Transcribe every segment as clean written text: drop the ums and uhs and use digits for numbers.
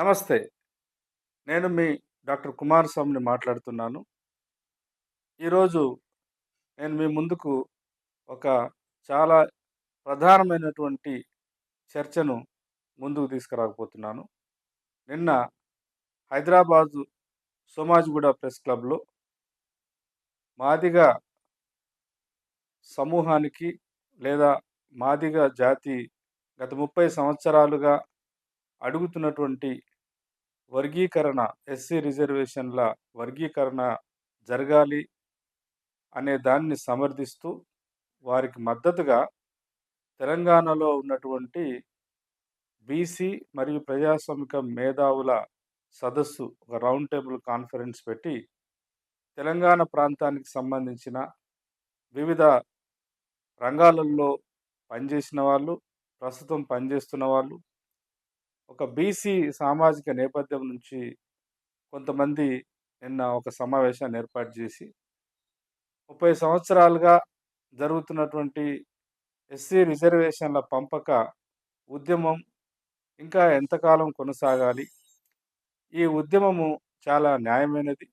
నమస్తే. నేను మీ డాక్టర్ కుమారస్వామిని మాట్లాడుతున్నాను. ఈరోజు నేను మీ ముందుకు ఒక చాలా ప్రధానమైనటువంటి చర్చను ముందుకు తీసుకురాకపోతున్నాను. నిన్న హైదరాబాదు సోమాజిగూడ ప్రెస్ క్లబ్‌లో మాదిగ సమూహానికి లేదా మాదిగ జాతి గత 30 సంవత్సరాలుగా అడుగుతున్నటువంటి వర్గీకరణ, ఎస్సీ రిజర్వేషన్‌ల వర్గీకరణ జరగాలి అనే దాన్ని సమర్థిస్తూ వారికి మద్దతుగా తెలంగాణలో ఉన్నటువంటి బీసీ మరియు ప్రజాస్వామిక మేధావుల సదస్సు ఒక రౌండ్ టేబుల్ కాన్ఫరెన్స్ పెట్టి తెలంగాణ ప్రాంతానికి సంబంధించిన వివిధ రంగాలలో పనిచేసిన వాళ్ళు, ప్రస్తుతం పనిచేస్తున్న వాళ్ళు, ఒక బీసీ సామాజిక నేపథ్యం నుంచి కొంతమంది నిన్న ఒక సమావేశాన్ని ఏర్పాటు చేసి 30 సంవత్సరాలుగా జరుగుతున్నటువంటి ఎస్సీ రిజర్వేషన్ల పంపక ఉద్యమం ఇంకా ఎంతకాలం కొనసాగాలి? ఈ ఉద్యమము చాలా న్యాయమైనది.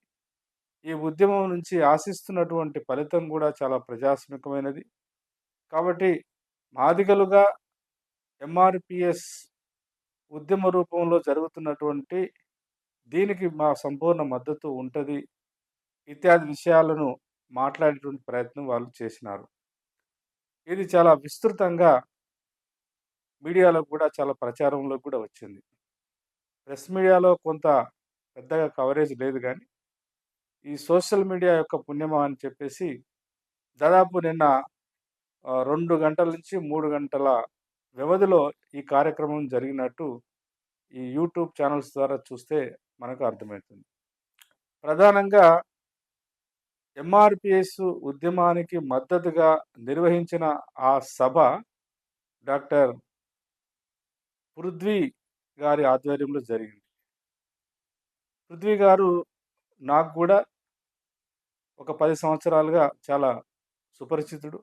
ఈ ఉద్యమం నుంచి ఆశిస్తున్నటువంటి ఫలితం గూడా చాలా ప్రజాస్వామికమైనది. కాబట్టి మాదిగలుగా ఎంఆర్‌పీఎస్ ఉద్యమ రూపంలో జరుగుతున్నటువంటి దీనికి మా సంపూర్ణ మద్దతు ఉంటది. ఇత్యాది విషయాలను మాట్లాడేటువంటి ప్రయత్నం వాళ్ళు చేసినారు. ఇది చాలా విస్తృతంగా మీడియాలో కూడా చాలా ప్రచారంలోకి కూడా వచ్చింది. ప్రెస్ మీడియాలో కొంత పెద్దగా కవరేజ్ లేదు గానీ, ఈ సోషల్ మీడియా యొక్క పుణ్యమా అని చెప్పేసి దాదాపు నిన్న 2 గంటల నుంచి 3 గంటల వ్యవధిలో ఈ కార్యక్రమం జరిగినట్టు ఈ యూట్యూబ్ ఛానల్స్ ద్వారా చూస్తే మనకు అర్థమవుతుంది. ప్రధానంగా ఎంఆర్‌పీఎస్ ఉద్యమానికి మద్దతుగా నిర్వహించిన ఆ సభ డాక్టర్ పృథ్వీ గారి ఆధ్వర్యంలో జరిగింది. పృథ్వీ గారు నాకు గూడా ఒక 10 సంవత్సరాలుగా చాలా సుపరిచితుడు,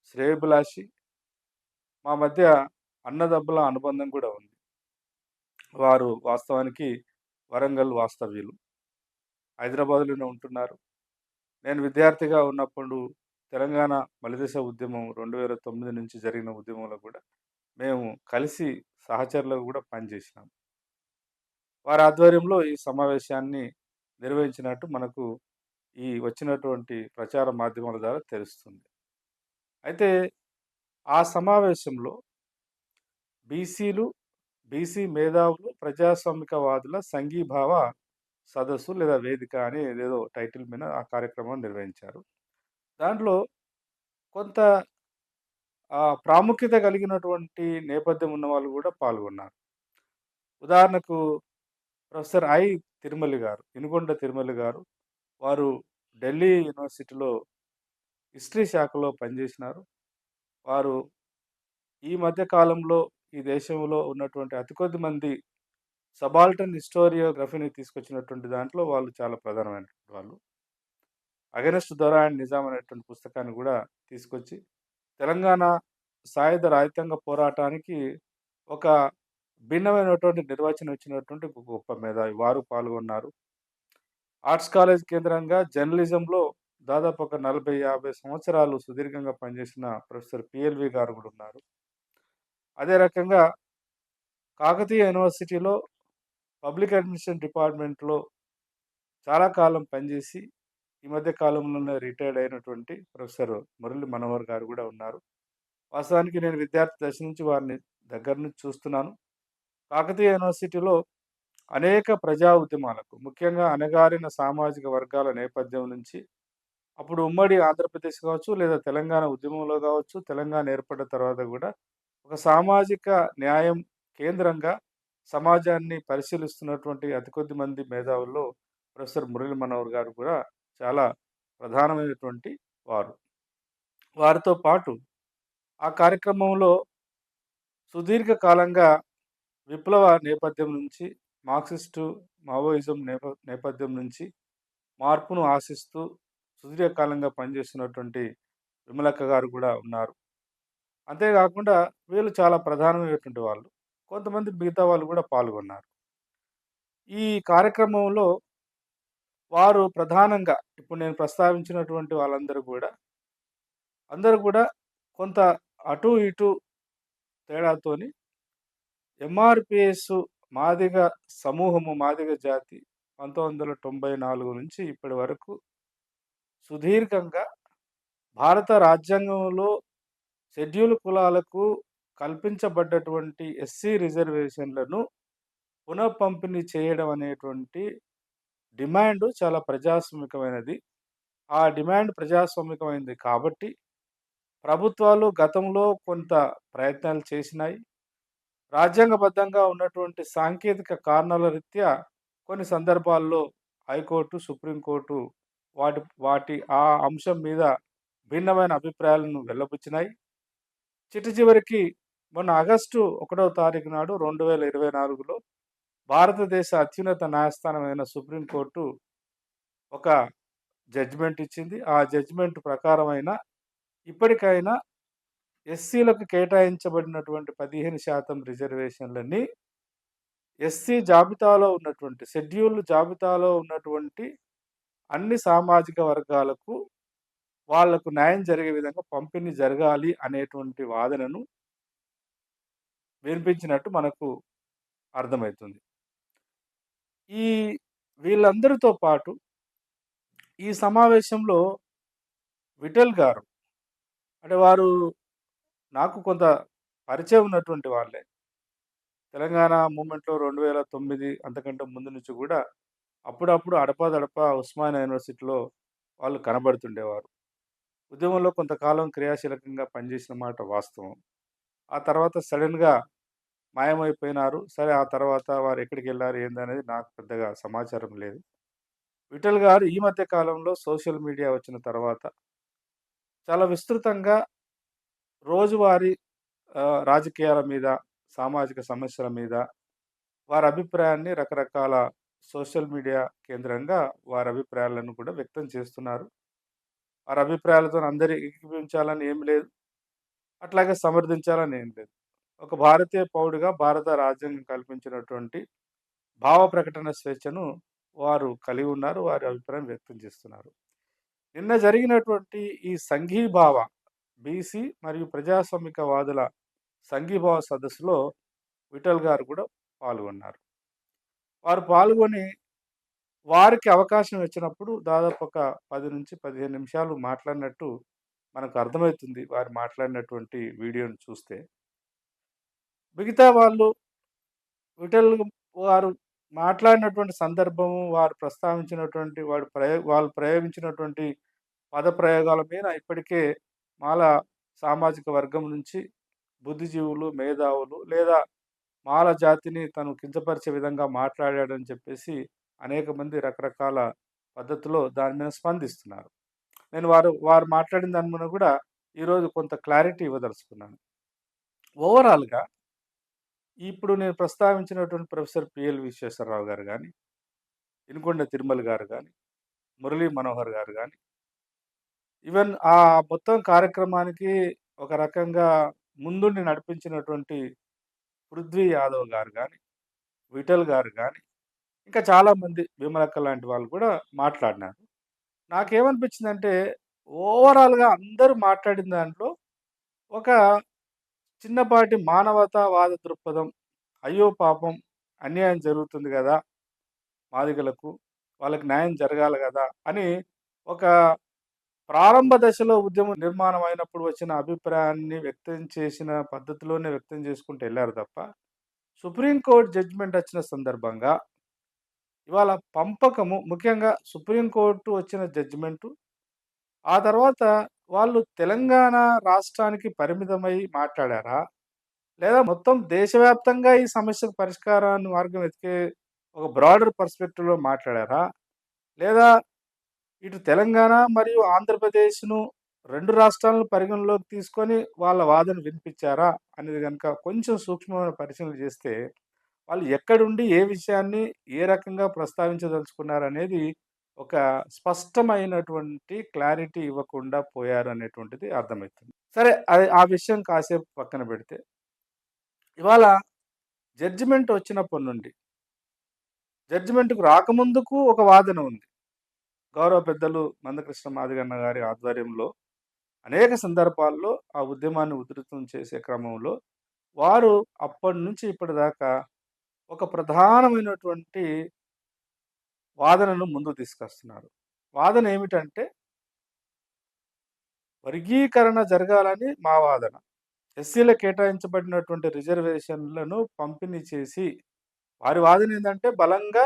శ్రేయోభిలాషి. మా మధ్య అన్నదమ్ముల అనుబంధం కూడా ఉంది. వారు వాస్తవానికి వరంగల్ వాస్తవ్యులు. హైదరాబాద్‌లోనే ఉంటున్నారు. నేను విద్యార్థిగా ఉన్నప్పుడు తెలంగాణ మలిదశ ఉద్యమం 2009 నుంచి జరిగిన ఉద్యమంలో కూడా మేము కలిసి సహచరులుగా కూడా పనిచేసినాం. వారి ఆధ్వర్యంలో ఈ సమావేశాన్ని నిర్వహించినట్టు మనకు ఈ వచ్చినటువంటి ప్రచార మాధ్యమాల ద్వారా తెలుస్తుంది. అయితే ఆ సమావేశంలో బీసీలు, బీసీ మేధావులు, ప్రజాస్వామికవాదుల సంఘీభావ సదస్సు లేదా వేదిక అని ఏదేదో టైటిల్ మీద ఆ కార్యక్రమం నిర్వహించారు. దాంట్లో కొంత ప్రాముఖ్యత కలిగినటువంటి నేపథ్యం ఉన్నవాళ్ళు గూడా పాల్గొన్నారు. ఉదాహరణకు ప్రొఫెసర్ తిరుమలి గారు, ఇనుగొండ తిరుమలి గారు. వారు ఢిల్లీ యూనివర్సిటీలో హిస్టరీ శాఖలో పనిచేసినారు. వారు ఈ మధ్య కాలంలో ఈ దేశంలో ఉన్నటువంటి అతి కొద్ది మంది సబాల్టర్న్ హిస్టోరియోగ్రఫీని తీసుకొచ్చినటువంటి దాంట్లో వాళ్ళు చాలా ప్రధానమైనటువంటి వాళ్ళు. 'అగనెస్ట్ దొర అండ్ నిజాం' అనేటువంటి పుస్తకాన్ని గూడా తీసుకొచ్చి తెలంగాణ సాయుధ రైతాంగ పోరాటానికి ఒక భిన్నమైనటువంటి నిర్వచనం ఇచ్చినటువంటి ఒక గొప్ప మేధావి. వారు పాల్గొన్నారు. ఆర్ట్స్ కాలేజ్ కేంద్రంగా జర్నలిజంలో దాదాపు ఒక 40, 50 సంవత్సరాలు సుదీర్ఘంగా పనిచేసిన ప్రొఫెసర్ పిఎల్వి గారు గూడా ఉన్నారు. అదే రకంగా కాకతీయ యూనివర్సిటీలో పబ్లిక్ అడ్మినిస్ట్రేషన్ డిపార్ట్మెంట్‌లో చాలా కాలం పనిచేసి, ఈ మధ్య కాలంలోనే రిటైర్డ్ అయినటువంటి ప్రొఫెసర్ మురళీ మనోహర్ గారు గూడా ఉన్నారు. వాస్తవానికి నేను విద్యార్థి దశ నుంచి వారిని దగ్గర నుంచి చూస్తున్నాను. కాకతీయ యూనివర్సిటీలో అనేక ప్రజా ఉద్యమాలకు, ముఖ్యంగా అణగారిన సామాజిక వర్గాల నేపథ్యం నుంచి, అప్పుడు ఉమ్మడి ఆంధ్రప్రదేశ్ కావచ్చు, లేదా తెలంగాణ ఉద్యమంలో కావచ్చు, తెలంగాణ ఏర్పడిన తర్వాత గూడా ఒక సామాజిక న్యాయం కేంద్రంగా సమాజాన్ని పరిశీలిస్తున్నటువంటి అతి కొద్ది మంది మేధావుల్లో ప్రొఫెసర్ మురళీ మనోహర్ గారు కూడా చాలా ప్రధానమైనటువంటి వారు. వారితో పాటు ఆ కార్యక్రమంలో సుదీర్ఘ కాలంగా విప్లవ నేపథ్యం నుంచి, మార్క్సిస్టు, మావోయిజం నేపథ్యం నుంచి మార్పును ఆశిస్తూ సుదీర్ఘకాలంగా పనిచేస్తున్నటువంటి విమలక్క గారు కూడా ఉన్నారు. అంతేగాకుండా వీళ్ళు చాలా ప్రధానమైనటువంటి వాళ్ళు. కొంతమంది మిగతా వాళ్ళు కూడా పాల్గొన్నారు. ఈ కార్యక్రమంలో వారు ప్రధానంగా ఇప్పుడు నేను ప్రస్తావించినటువంటి వాళ్ళందరూ గూడా, అందరూ గూడా కొంత అటు ఇటు తేడాతోని ఎంఆర్‌పీఎస్ మాదిగ సమూహము, మాదిగ జాతి 1994 నుంచి ఇప్పటి వరకు సుదీర్ఘంగా భారత రాజ్యాంగంలో షెడ్యూల్ కులాలకు కల్పించబడ్డటువంటి ఎస్సీ రిజర్వేషన్‌లను పునఃపంపిణీ చేయడం అనేటువంటి డిమాండు చాలా ప్రజాస్వామికమైనది. ఆ డిమాండ్ ప్రజాస్వామికమైంది కాబట్టి, ప్రభుత్వాలు గతంలో కొంత ప్రయత్నాలు చేసినాయి. రాజ్యాంగబద్ధంగా ఉన్నటువంటి సాంకేతిక కారణాల రీత్యా కొన్ని సందర్భాల్లో హైకోర్టు, సుప్రీంకోర్టు వాటి వాటి ఆ అంశం మీద భిన్నమైన అభిప్రాయాలను వెల్లబుచ్చినాయి. చివరికి మొన్న ఆగస్టు 1వ తారీఖు నాడు 2024లో భారతదేశ అత్యున్నత న్యాయస్థానమైన సుప్రీంకోర్టు ఒక జడ్జిమెంట్ ఇచ్చింది. ఆ జడ్జిమెంట్ ప్రకారమైన ఇప్పటికైనా ఎస్సీలకు కేటాయించబడినటువంటి 15% రిజర్వేషన్‌లని ఎస్సీ జాబితాలో ఉన్నటువంటి షెడ్యూల్డ్ జాబితాలో ఉన్నటువంటి అన్ని సామాజిక వర్గాలకు వాళ్లకు న్యాయం జరిగే విధంగా పంపిణీ జరగాలి అనేటువంటి వాదనను వినిపించినట్టు మనకు అర్థమైతుంది. ఈ వీళ్ళందరితో పాటు ఈ సమావేశంలో విఠల్ గారు అంటే వారు నాకు కొంత పరిచయం ఉన్నటువంటి వాళ్ళే. తెలంగాణ మూవ్‌మెంట్‌లో 2009 అంతకంటే ముందు నుంచి గూడా అప్పుడప్పుడు అడపాదడపా ఉస్మానియా యూనివర్సిటీలో వాళ్ళు కనబడుతుండేవారు. ఉద్యమంలో కొంతకాలం క్రియాశీలకంగా పనిచేసిన మాట వాస్తవం. ఆ తర్వాత సడెన్‌గా మాయమైపోయినారు. సరే ఆ తర్వాత వారెక్కడికెళ్లారు ఏందనేది నాకు పెద్దగా సమాచారం లేదు. విఠల్ గారు ఈ మధ్య కాలంలో సోషల్ మీడియా వచ్చిన తర్వాత చాలా విస్తృతంగా రోజువారీ రాజకీయాల మీద, సామాజిక సమస్యల మీద వారి అభిప్రాయాన్ని రకరకాల సోషల్ మీడియా కేంద్రంగా వారి అభిప్రాయాలను కూడా వ్యక్తం చేస్తున్నారు. వారి అభిప్రాయాలతోని అందరి ఏకీభవించాలని ఏమి లేదు. అట్లాగే సమర్థించాలని ఏం లేదు. ఒక భారతీయ పౌరుడిగా భారత రాజ్యాంగం కల్పించినటువంటి భావ ప్రకటన స్వేచ్ఛను వారు కలిగి ఉన్నారు. వారి అభిప్రాయం వ్యక్తం చేస్తున్నారు. నిన్న జరిగినటువంటి ఈ సంఘీభావ బీసీ మరియు ప్రజాస్వామికవాదుల సంఘీభావ సదస్సులో విఠల్ గారు కూడా పాల్గొన్నారు. వారు పాల్గొని వారికి అవకాశం ఇచ్చినప్పుడు దాదాపు ఒక 10-15 నిమిషాలు మాట్లాడినట్టు మనకు అర్థమవుతుంది. వారు మాట్లాడినటువంటి వీడియోని చూస్తే. మిగతా వాళ్ళు విఠల్ వారు మాట్లాడినటువంటి సందర్భము, వారు ప్రస్తావించినటువంటి వాళ్ళు ప్రయోగించినటువంటి పదప్రయోగాల మీద ఇప్పటికే మాల సామాజిక వర్గం నుంచి బుద్ధిజీవులు, మేధావులు లేదా మాల జాతిని తను కించపరిచే విధంగా మాట్లాడాడని చెప్పేసి అనేక మంది రకరకాల పద్ధతిలో దాని మీద స్పందిస్తున్నారు. నేను వారు మాట్లాడిన దాని మీద కూడా ఈరోజు కొంత క్లారిటీ ఇవ్వదలుచుకున్నాను. ఓవరాల్‌గా ఇప్పుడు నేను ప్రస్తావించినటువంటి ప్రొఫెసర్ పిఎల్ విశ్వేశ్వరరావు గారు గాని, ఇనుకొండ తిరుమల గారు గాని, మురళీ మనోహర్ గారు గాని, ఈవెన్ ఆ మొత్తం కార్యక్రమానికి ఒక రకంగా ముందుండి నడిపించినటువంటి పృథ్వీ యాదవ్ గారు గాని, విఠల్ గారు గాని, ఇంకా చాలామంది విమలక్క లాంటి వాళ్ళు కూడా మాట్లాడినారు. నాకేమనిపించిందంటే ఓవరాల్‌గా అందరూ మాట్లాడిన దాంట్లో ఒక చిన్నపాటి మానవతావాద దృక్పథం. అయ్యో పాపం! అన్యాయం జరుగుతుంది గదా! మాదిగలకు. వాళ్ళకి న్యాయం జరగాలి గదా! అని ఒక ప్రారంభ దశలో ఉద్యమం నిర్మాణం అయినప్పుడు వచ్చిన అభిప్రాయాన్ని వ్యక్తం చేసిన పద్ధతిలోనే వ్యక్తం చేసుకుంటూ ఎళ్లారు తప్ప, సుప్రీం కోర్ట్ జడ్జిమెంట్ వచ్చిన సందర్భంగా ఇవాళ పంపకము ముఖ్యంగా సుప్రీం కోర్టు వచ్చిన జడ్జిమెంటు, ఆ తర్వాత వాళ్ళు తెలంగాణ రాష్ట్రానికి పరిమితమై మాట్లాడారా? లేదా మొత్తం దేశవ్యాప్తంగా ఈ సమస్యకు పరిష్కారాన్ని మార్గం వెతికే ఒక బ్రాడర్ పర్స్పెక్టివ్‌లో మాట్లాడారా? లేదా ఇటు తెలంగాణ మరియు ఆంధ్రప్రదేశ్‌ను 2 రాష్ట్రాలను పరిగణలోకి తీసుకొని వాళ్ళ వాదన వినిపించారా? అనేది గనుక కొంచెం సూక్ష్మమైన పరిశీలన చేస్తే, వాళ్ళు ఎక్కడుండి ఏ విషయాన్ని ఏ రకంగా ప్రస్తావించదలుచుకున్నారనేది ఒక స్పష్టమైనటువంటి క్లారిటీ ఇవ్వకుండా పోయారనేటువంటిది అర్థమైతుంది. సరే అది ఆ విషయం కాసేపు పక్కన పెడితే, ఇవాళ జడ్జిమెంట్ వచ్చినప్పటి నుండి జడ్జిమెంట్‌కు రాకముందుకు ఒక వాదన ఉంది. గౌరవ పెద్దలు మందకృష్ణ మాదిగన్న గారి ఆధ్వర్యంలో అనేక సందర్భాల్లో ఆ ఉద్యమాన్ని ఉధృతం చేసే క్రమంలో వారు అప్పటినుంచి ఇప్పటిదాకా ఒక ప్రధానమైనటువంటి వాదనను ముందుకు తీసుకొస్తున్నారు. వాదన ఏమిటంటే వర్గీకరణ జరగాలని మా వాదన. ఎస్సీలకు కేటాయించబడినటువంటి రిజర్వేషన్‌లను పంపిణీ చేసి వారి వాదన ఏందంటే బలంగా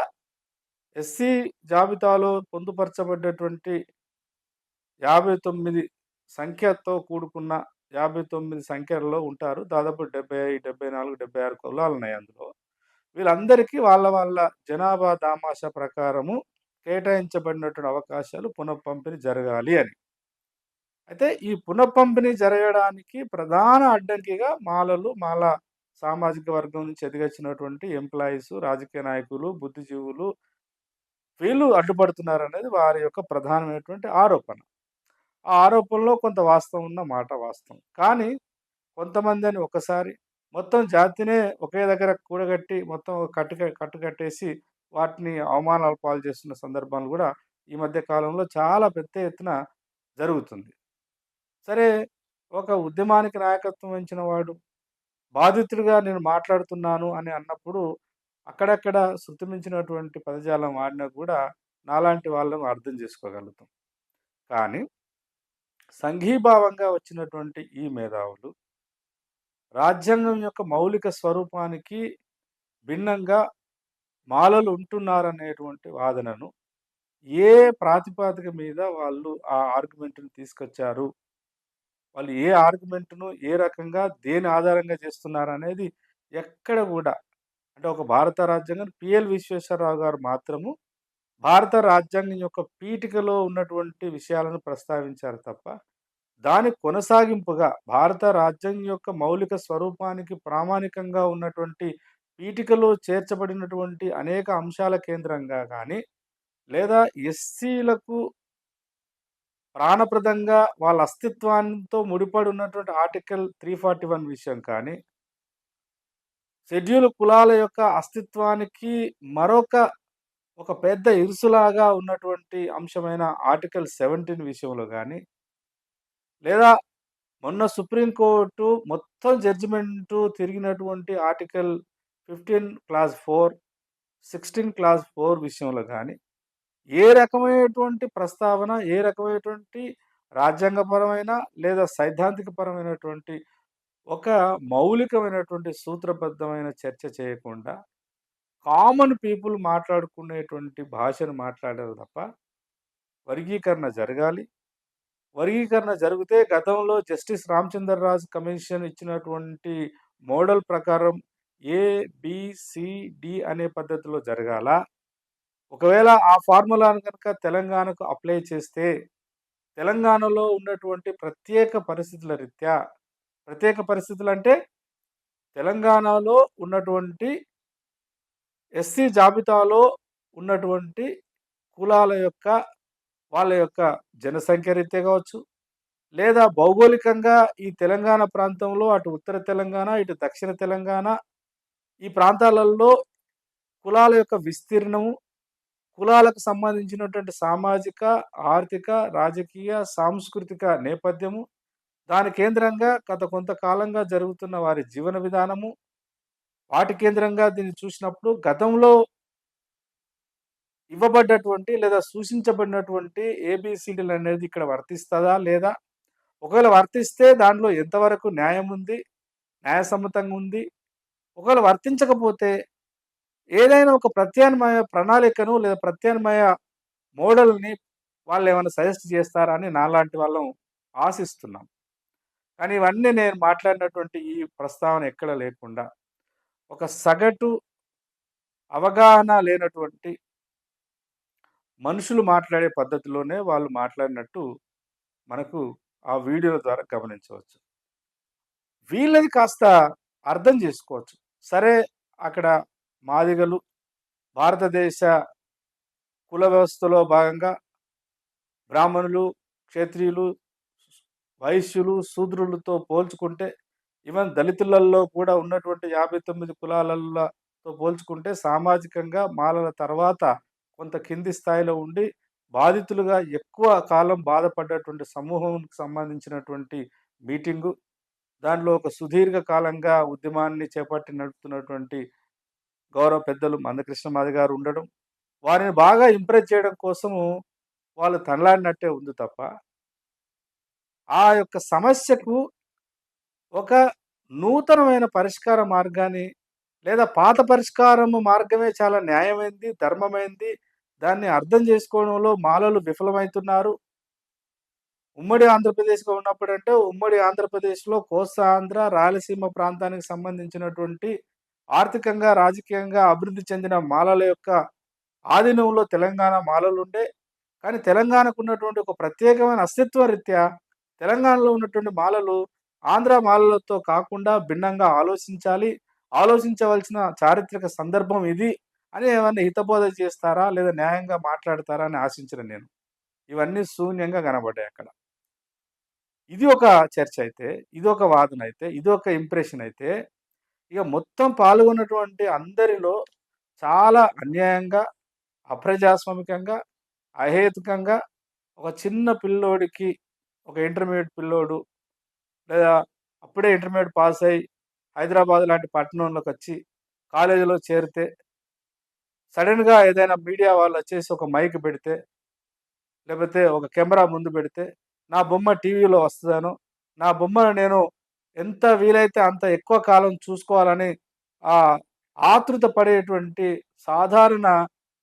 ఎస్సీ జాబితాలో పొందుపరచబడ్డటువంటి 59 సంఖ్యతో కూడుకున్న 59 సంఖ్యలో ఉంటారు. దాదాపు 75, 74, 76 కులాలున్నాయి అందులో. వీళ్ళందరికీ వాళ్ళ వాళ్ళ జనాభా దామాషా ప్రకారము కేటాయించబడినటువంటి అవకాశాలు పునఃపంపిణీ జరగాలి అని. అయితే ఈ పునఃపంపిణీ జరగడానికి ప్రధాన అడ్డంకిగా మాలలు, మాల సామాజిక వర్గం నుంచి ఎదిగొచ్చినటువంటి ఎంప్లాయీసు, రాజకీయ నాయకులు, బుద్ధిజీవులు వీళ్ళు అడ్డుపడుతున్నారనేది వారి యొక్క ప్రధానమైనటువంటి ఆరోపణ. ఆ ఆరోపణలో కొంత వాస్తవం ఉన్న మాట వాస్తవం. కానీ కొంతమందని ఒకసారి మొత్తం జాతినే ఒకే దగ్గర కూడగట్టి మొత్తం కట్టుకట్టేసి వాటిని అవమానాల పాలు చేస్తున్న సందర్భాలు గూడా ఈ మధ్య కాలంలో చాలా పెద్ద ఎత్తున జరుగుతుంది. సరే, ఒక ఉద్యమానికి నాయకత్వం వహించిన వాడు బాధితుడిగా నేను మాట్లాడుతున్నాను అని అన్నప్పుడు అక్కడక్కడ శృతిమించినటువంటి పదజాలం వాడినా కూడా నాలాంటి వాళ్ళం అర్థం చేసుకోగలుగుతాం. కానీ సంఘీభావంగా వచ్చినటువంటి ఈ మేధావులు రాజ్యాంగం యొక్క మౌలిక స్వరూపానికి భిన్నంగా మాలలు ఉంటున్నారనేటువంటి వాదనను ఏ ప్రాతిపదిక మీద వాళ్ళు ఆ ఆర్గ్యుమెంట్‌ని తీసుకొచ్చారు? వాళ్ళు ఏ ఆర్గ్యుమెంట్‌ను ఏ రకంగా దేని ఆధారంగా చేస్తున్నారనేది ఎక్కడ గూడా అంటే ఒక భారత రాజ్యాంగం పిఎల్ విశ్వేశ్వరరావు గారు మాత్రము భారత రాజ్యాంగం యొక్క పీఠికలో ఉన్నటువంటి విషయాలను ప్రస్తావించారు తప్ప, దాని కొనసాగింపుగా భారత రాజ్యాంగం యొక్క మౌలిక స్వరూపానికి ప్రామాణికంగా ఉన్నటువంటి పీఠికలో చేర్చబడినటువంటి అనేక అంశాల కేంద్రంగా గానీ, లేదా ఎస్సీలకు ప్రాణప్రదంగా వాళ్ళ అస్తిత్వంతో ముడిపడి ఉన్నటువంటి ఆర్టికల్ 341 విషయం కానీ, షెడ్యూల్ కులాల యొక్క అస్తిత్వానికి మరొక ఒక పెద్ద ఇరుసులాగా ఉన్నటువంటి అంశమైన ఆర్టికల్ 17 విషయంలో గానీ, లేదా మొన్న సుప్రీం కోర్టు మొత్తం జడ్జిమెంటు తిరిగినటువంటి ఆర్టికల్ 15 క్లాజ్ 4, 16 క్లాజ్ 4 విషయంలో గానీ, ఏ రకమైనటువంటి ప్రస్తావన, ఏ రకమైనటువంటి రాజ్యాంగపరమైన లేదా సైద్ధాంతికపరమైనటువంటి ఒక మౌలికమైనటువంటి సూత్రబద్ధమైన చర్చ చేయకుండా, కామన్ పీపుల్ మాట్లాడుకునేటువంటి భాషను మాట్లాడారు తప్ప, వర్గీకరణ జరగాలి. వర్గీకరణ జరిగితే గతంలో జస్టిస్ రామచంద్రరాజు కమిషన్ ఇచ్చినటువంటి మోడల్ ప్రకారం ఏ, బి, సి, డి అనే పద్ధతిలో జరగాలా? ఒకవేళ ఆ ఫార్ములాను గనుక తెలంగాణకు అప్లై చేస్తే, తెలంగాణలో ఉన్నటువంటి ప్రత్యేక పరిస్థితుల రీత్యా ప్రత్యేక పరిస్థితులంటే తెలంగాణలో ఉన్నటువంటి ఎస్సీ జాబితాలో ఉన్నటువంటి కులాల యొక్క వాళ్ళ యొక్క జనసంఖ్య రీత్యా కావచ్చు, లేదా భౌగోళికంగా ఈ తెలంగాణ ప్రాంతంలో అటు ఉత్తర తెలంగాణ, ఇటు దక్షిణ తెలంగాణ ఈ ప్రాంతాలలో కులాల యొక్క విస్తీర్ణము, కులాలకు సంబంధించినటువంటి సామాజిక, ఆర్థిక, రాజకీయ, సాంస్కృతిక నేపథ్యము, దాని కేంద్రంగా గత కొంతకాలంగా జరుగుతున్న వారి జీవన విధానము, వాటి కేంద్రంగా దీన్ని చూసినప్పుడు గతంలో ఇవ్వబడ్డటువంటి లేదా సూచించబడినటువంటి ఏబీసీడీలనేది ఇక్కడ వర్తిస్తదా? లేదా? ఒకవేళ వర్తిస్తే దాంట్లో ఎంతవరకు న్యాయం ఉంది? న్యాయసమ్మతంగా ఉంది? ఒకవేళ వర్తించకపోతే ఏదైనా ఒక ప్రత్యామ్నాయ ప్రణాళికను లేదా ప్రత్యామ్నాయ మోడల్‌ని వాళ్ళేమన్నా సజెస్ట్ చేస్తారా అని నాలాంటి వాళ్ళం ఆశిస్తున్నాం. కానీ ఇవన్నీ నేను మాట్లాడినటువంటి ఈ ప్రస్తావన ఎక్కడ లేకుండా ఒక సగటు అవగాహన లేనటువంటి మనుషులు మాట్లాడే పద్ధతిలోనే వాళ్ళు మాట్లాడినట్టు మనకు ఆ వీడియోల ద్వారా గమనించవచ్చు. వీళ్ళది కాస్త అర్థం చేసుకోవచ్చు. సరే, అక్కడ మాదిగలు భారతదేశ కుల వ్యవస్థలో భాగంగా బ్రాహ్మణులు, క్షత్రియులు, వైశ్యులు, శూద్రులతో పోల్చుకుంటే ఈవెన్ దళితులలో కూడా ఉన్నటువంటి 59 కులాలల్ల మాలలతో పోల్చుకుంటే సామాజికంగా మాలల తర్వాత కొంత కింది స్థాయిలో ఉండి బాధితులుగా ఎక్కువ కాలం బాధపడ్డటువంటి సమూహంకి సంబంధించినటువంటి మీటింగు. దాంట్లో ఒక సుదీర్ఘ కాలంగా ఉద్యమాన్ని చేపట్టి నడుపుతున్నటువంటి గౌరవ పెద్దలు మందకృష్ణ మాదిగ గారు ఉండడం. వారిని బాగా ఇంప్రెస్ చేయడం కోసము వాళ్ళు తనలాడినట్టే ఉంది తప్ప, ఆ యొక్క సమస్యకు ఒక నూతనమైన పరిష్కార మార్గాన్ని లేదా పాత పరిష్కారము మార్గమే చాలా న్యాయమైంది, ధర్మమైంది. దాన్ని అర్థం చేసుకోవడంలో మాలలు విఫలమైతున్నారు. ఉమ్మడి ఆంధ్రప్రదేశ్‌గా ఉన్నప్పుడంటే, ఉమ్మడి ఆంధ్రప్రదేశ్‌లో కోస్తాంధ్ర, రాయలసీమ ప్రాంతానికి సంబంధించినటువంటి ఆర్థికంగా, రాజకీయంగా అభివృద్ధి చెందిన మాలల యొక్క ఆధీనంలో తెలంగాణ మాలలుండే. కానీ తెలంగాణకున్నటువంటి ఒక ప్రత్యేకమైన అస్తిత్వ రీత్యా తెలంగాణలో ఉన్నటువంటి మాలలు ఆంధ్ర మాలలతో కాకుండా భిన్నంగా ఆలోచించాలి. ఆలోచించవలసిన చారిత్రక సందర్భం ఇది అని ఏమన్నా హితబోధ చేస్తారా? లేదా న్యాయంగా మాట్లాడతారా అని ఆశించిన నేను. ఇవన్నీ శూన్యంగా కనబడ్డాయక్కడ. ఇది ఒక చర్చ అయితే, ఇదొక వాదన అయితే, ఇదొక ఇంప్రెషన్ అయితే, ఇక మొత్తం పాల్గొన్నటువంటి అందరిలో చాలా అన్యాయంగా, అప్రజాస్వామికంగా, అహేతుకంగా ఒక చిన్న పిల్లోడికి, ఒక ఇంటర్మీడియేట్ పిల్లోడు లేదా అప్పుడే ఇంటర్మీడియేట్ పాస్ అయ్యి హైదరాబాద్ లాంటి పట్టణంలోకొచ్చి కాలేజీలో చేరితే సడెన్‌గా ఏదైనా మీడియా వాళ్ళొచ్చేసి ఒక మైక్ పెడితే లేపోతే ఒక కెమెరా ముందు పెడితే, నా బొమ్మ టీవీలో వస్తదనో, నా బొమ్మను నేను ఎంత వీలైతే అంత ఎక్కువ కాలం చూసుకోవాలని ఆహ్, ఆతృత పడేటువంటి సాధారణ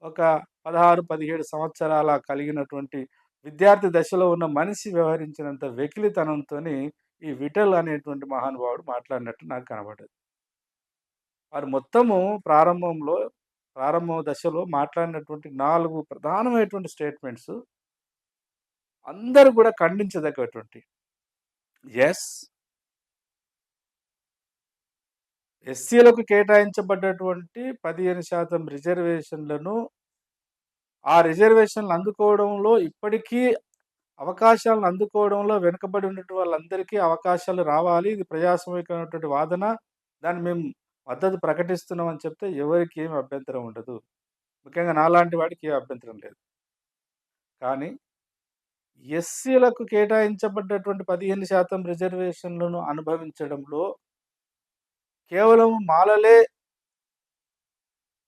ఒక 16, 17 సంవత్సరాల కలిగినటువంటి విద్యార్థి దశలో ఉన్న మనిషి వ్యవహరించినంత వెకిలితనంతోని ఈ విఠల్ అనేటువంటి మహానుభావుడు మాట్లాడినట్టు నాకు కనబడ్డది. వారు మొత్తము ప్రారంభం దశలో మాట్లాడినటువంటి 4 ప్రధానమైనటువంటి స్టేట్మెంట్స్ అందరూ గూడా ఖండించదగ్గటువంటియి. యెస్. ఎస్సీలకు కేటాయించబడ్డటువంటి 15% రిజర్వేషన్‌లను, ఆ రిజర్వేషన్‌లు అందుకోవడంలో ఇప్పటికీ అవకాశాలను అందుకోవడంలో వెనుకబడి ఉన్నటువంటి వాళ్ళందరికీ అవకాశాలు రావాలి. ఇది ప్రజాస్వామికమైనటువంటి వాదన. దాన్ని మేము మద్దతు ప్రకటిస్తున్నామని చెప్తే ఎవరికీ ఏమి అభ్యంతరం ఉండదు. ముఖ్యంగా నాలాంటి వాడికి ఏ అభ్యంతరం లేదు. కానీ ఎస్సీలకు కేటాయించబడ్డటువంటి 15% రిజర్వేషన్‌లను అనుభవించడంలో కేవలం మాలలే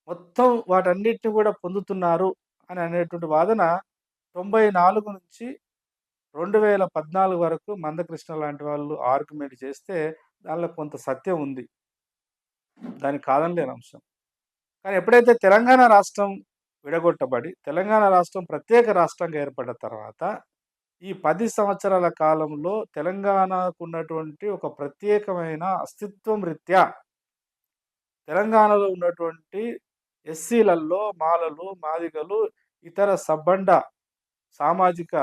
మొత్తం వాటన్నిటిని గూడా పొందుతున్నారు అని అనేటువంటి వాదన 94 నుంచి 2014 వరకు మందకృష్ణ లాంటి వాళ్ళు ఆర్గ్యుమెంట్ చేస్తే దానిలో కొంత సత్యం ఉంది. దానికి కాదనలేని అంశం. కానీ ఎప్పుడైతే తెలంగాణ రాష్ట్రం విడగొట్టబడి, తెలంగాణ రాష్ట్రం ప్రత్యేక రాష్ట్రంగా ఏర్పడ్డ తర్వాత, ఈ 10 సంవత్సరాల కాలంలో తెలంగాణకున్నటువంటి ఒక ప్రత్యేకమైన అస్తిత్వం రీత్యా తెలంగాణలో ఉన్నటువంటి ఎస్సీలల్లో మాలలు, మాదిగలు, ఇతర సబ్బండ సామాజిక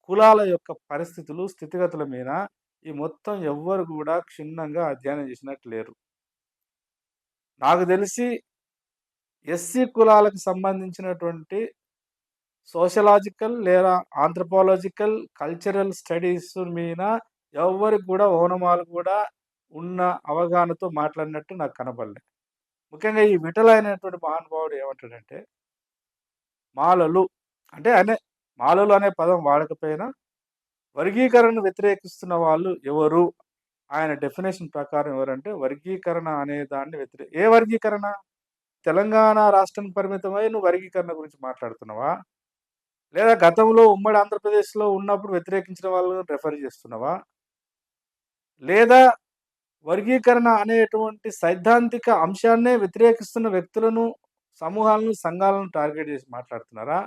కులాల యొక్క పరిస్థితులు, స్థితిగతుల మీద ఈ మొత్తం ఎవ్వరు గూడా క్షుణ్ణంగా అధ్యయనం చేసినట్టు లేరు. నాకు తెలిసి ఎస్సీ కులాలకు సంబంధించినటువంటి సోషలాజికల్ లేదా ఆంథ్రోపాలజికల్, కల్చరల్ స్టడీస్ మీద ఎవ్వరికి గూడా ఓనమాలు గూడా ఉన్న అవగాహనతో మాట్లాడినట్టు నాకు కనపడలే. ముఖ్యంగా ఈ విఠల అనేటువంటి మహానుభావుడు ఏమంటాడంటే, మాలలు అంటే ఆయనే మాలలు అనే పదం వాడకపోయినా, వర్గీకరణను వ్యతిరేకిస్తున్న వాళ్ళు ఎవరు? ఆయన డెఫినిషన్ ప్రకారం ఎవరంటే, వర్గీకరణ అనే దాన్ని ఏ వర్గీకరణ? తెలంగాణ రాష్ట్రానికి పరిమితమై నువ్వు వర్గీకరణ గురించి మాట్లాడుతున్నావా? లేదా గతంలో ఉమ్మడి ఆంధ్రప్రదేశ్‌లో ఉన్నప్పుడు వ్యతిరేకించిన వాళ్ళని రెఫర్ చేస్తున్నావా? లేదా వర్గీకరణ అనేటువంటి సైద్ధాంతిక అంశాన్నే వ్యతిరేకిస్తున్న వ్యక్తులను, సమూహాలను, సంఘాలను టార్గెట్ చేసి మాట్లాడుతున్నారా?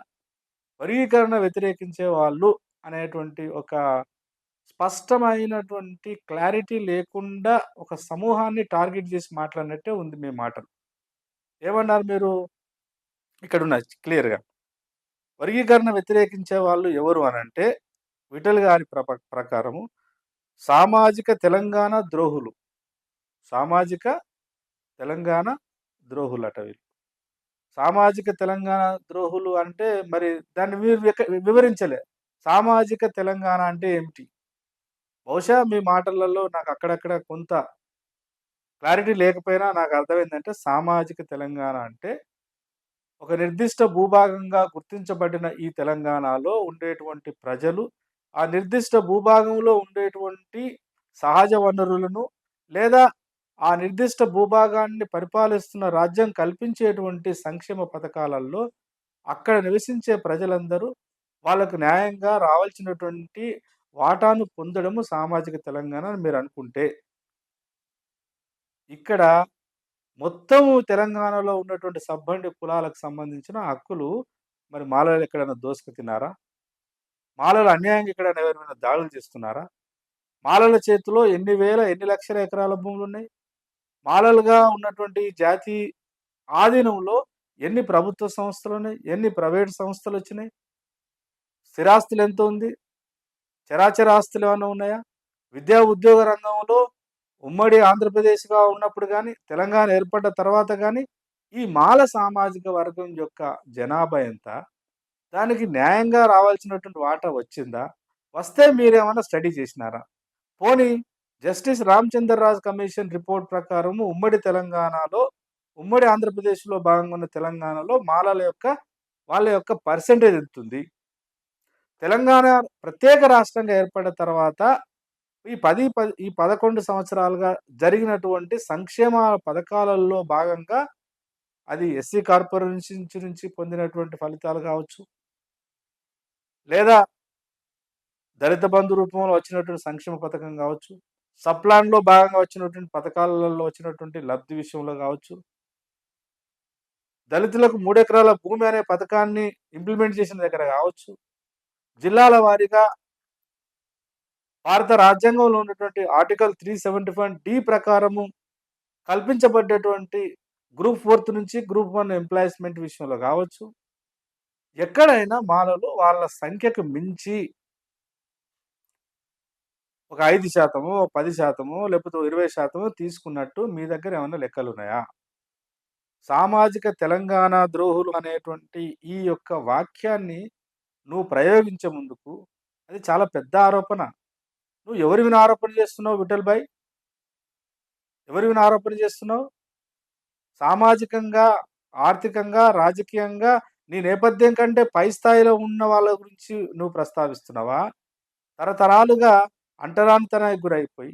వర్గీకరణ వ్యతిరేకించే వాళ్ళు అనేటువంటి ఒక స్పష్టమైనటువంటి క్లారిటీ లేకుండా ఒక సమూహాన్ని టార్గెట్ చేసి మాట్లాడినట్టే ఉంది మీ మాటలు. ఏమన్నారు మీరు? ఇక్కడున్నది క్లియర్‌గా. వర్గీకరణ వ్యతిరేకించే వాళ్ళు ఎవరు అనంటే, విఠల్ గారి ప్రకారము సామాజిక తెలంగాణ ద్రోహులు. సామాజిక తెలంగాణ ద్రోహులట వీళ్ళు. సామాజిక తెలంగాణ ద్రోహులు అంటే మరి దాన్ని మీరు వివరించలే. సామాజిక తెలంగాణ అంటే ఏమిటి? బహుశా మీ మాటలలో నాకు అక్కడక్కడ కొంత క్లారిటీ లేకపోయినా నాకు అర్థమైందంటే సామాజిక తెలంగాణ అంటే ఒక నిర్దిష్ట భూభాగంగా గుర్తించబడిన ఈ తెలంగాణలో ఉండేటువంటి ప్రజలు, ఆ నిర్దిష్ట భూభాగంలో ఉండేటువంటి సహజ వనరులను లేదా ఆ నిర్దిష్ట భూభాగాన్ని పరిపాలిస్తున్న రాజ్యం కల్పించేటువంటి సంక్షేమ పథకాలలో అక్కడ నివసించే ప్రజలందరూ వాళ్ళకు న్యాయంగా రావాల్సినటువంటి వాటాను పొందడము సామాజిక తెలంగాణ అని మీరనుకుంటే, ఇక్కడ మొత్తము తెలంగాణలో ఉన్నటువంటి సబ్బండి కులాలకు సంబంధించిన హక్కులు మరి మాలలు ఎక్కడైనా దోసుకు తిన్నారా? మాలలు అన్యాయంగా ఎక్కడైనా ఎవరి దాడులు చేస్తున్నారా? మాలల చేతిలో ఎన్ని వేల, ఎన్ని లక్షల ఎకరాల భూములున్నాయి? మాలలుగా ఉన్నటువంటి జాతి ఆధీనంలో ఎన్ని ప్రభుత్వ సంస్థలున్నాయి? ఎన్ని ప్రైవేట్ సంస్థలొచ్చినాయి? స్థిరాస్తులు ఎంత ఉంది? చరాచర ఆస్తులు ఏమన్నా ఉన్నాయా? విద్యా, ఉద్యోగ రంగంలో ఉమ్మడి ఆంధ్రప్రదేశ్‌గా ఉన్నప్పుడు గాని, తెలంగాణ ఏర్పడ్డ తర్వాత గాని, ఈ మాల సామాజిక వర్గం యొక్క జనాభా ఎంత? దానికి న్యాయంగా రావాల్సినటువంటి వాటా వచ్చిందా? వస్తే మీరేమన్నా స్టడీ చేసినారా? పోనీ జస్టిస్ రామచంద్రరాజు కమిషన్ రిపోర్ట్ ప్రకారము ఉమ్మడి తెలంగాణలో, ఉమ్మడి ఆంధ్రప్రదేశ్‌లో భాగంగా ఉన్న తెలంగాణలో మాలల యొక్క వాళ్ళ యొక్క పర్సెంటేజ్ ఎంతుంది? తెలంగాణ ప్రత్యేక రాష్ట్రంగా ఏర్పడిన తర్వాత ఈ 11 సంవత్సరాలుగా జరిగినటువంటి సంక్షేమ పథకాలలో భాగంగా అది ఎస్సీ కార్పొరేషన్ నుంచి పొందినటువంటి ఫలితాలు కావచ్చు, లేదా దళిత బంధు రూపంలో వచ్చినటువంటి సంక్షేమ పథకం కావచ్చు, సబ్‌ప్లాన్‌లో భాగంగా వచ్చినటువంటి పథకాలలో వచ్చినటువంటి లబ్ధి విషయంలో కావచ్చు, దళితులకు 3 ఎకరాల భూమి అనే పథకాన్ని ఇంప్లిమెంట్ చేసిన దగ్గర కావచ్చు, జిల్లాల వారీగా భారత రాజ్యాంగంలో ఉన్నటువంటి ఆర్టికల్ 371 ప్రకారము కల్పించబడ్డటువంటి గ్రూప్ 4 నుంచి గ్రూప్ 1 ఎంప్లాయ్‌మెంట్ విషయంలో కావచ్చు, ఎక్కడైనా మాలలు వాళ్ళ సంఖ్యకు మించి ఒక 5%, 10% లేకపోతే 20% తీసుకున్నట్టు మీ దగ్గర ఏమన్నా లెక్కలున్నాయా? సామాజిక తెలంగాణ ద్రోహులు అనేటువంటి ఈ యొక్క వాక్యాన్ని నువ్వు ప్రయోగించే ముందుకు అది చాలా పెద్ద ఆరోపణ. నువ్వు ఎవరి మీద ఆరోపణ చేస్తున్నావు విఠల్ భాయ్? ఎవరి మీద ఆరోపణ చేస్తున్నావు? సామాజికంగా, ఆర్థికంగా, రాజకీయంగా నీ నేపథ్యం కంటే పై స్థాయిలో ఉన్న వాళ్ళ గురించి నువ్వు ప్రస్తావిస్తున్నావా? తరతరాలుగా అంటరానితనానికి గురైపోయి,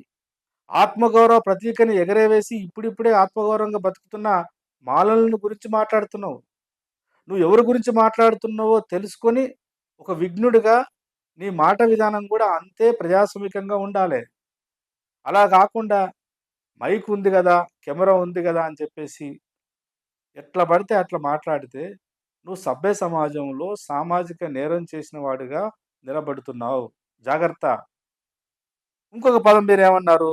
ఆత్మగౌరవ ప్రతీకని ఎగరవేసి ఇప్పుడిప్పుడే ఆత్మగౌరవంగా బతుకుతున్న మాలలను గురించి మాట్లాడుతున్నావు. నువ్వు ఎవరి గురించి మాట్లాడుతున్నావో తెలుసుకొని, ఒక విఘ్నుడిగా నీ మాట విధానం గూడా అంతే ప్రజాస్వామికంగా ఉండాలె. అలా గాకుండా మైక్ ఉంది గదా! కెమెరా ఉంది గదా! అని చెప్పేసి ఎట్లా పడితే అట్లా మాట్లాడితే, నువ్వు సభ్య సమాజంలో సామాజిక నేరం చేసిన వాడిగా నిలబడుతున్నావు. జాగ్రత్త. ఇంకొక పదం మీరేమన్నారు?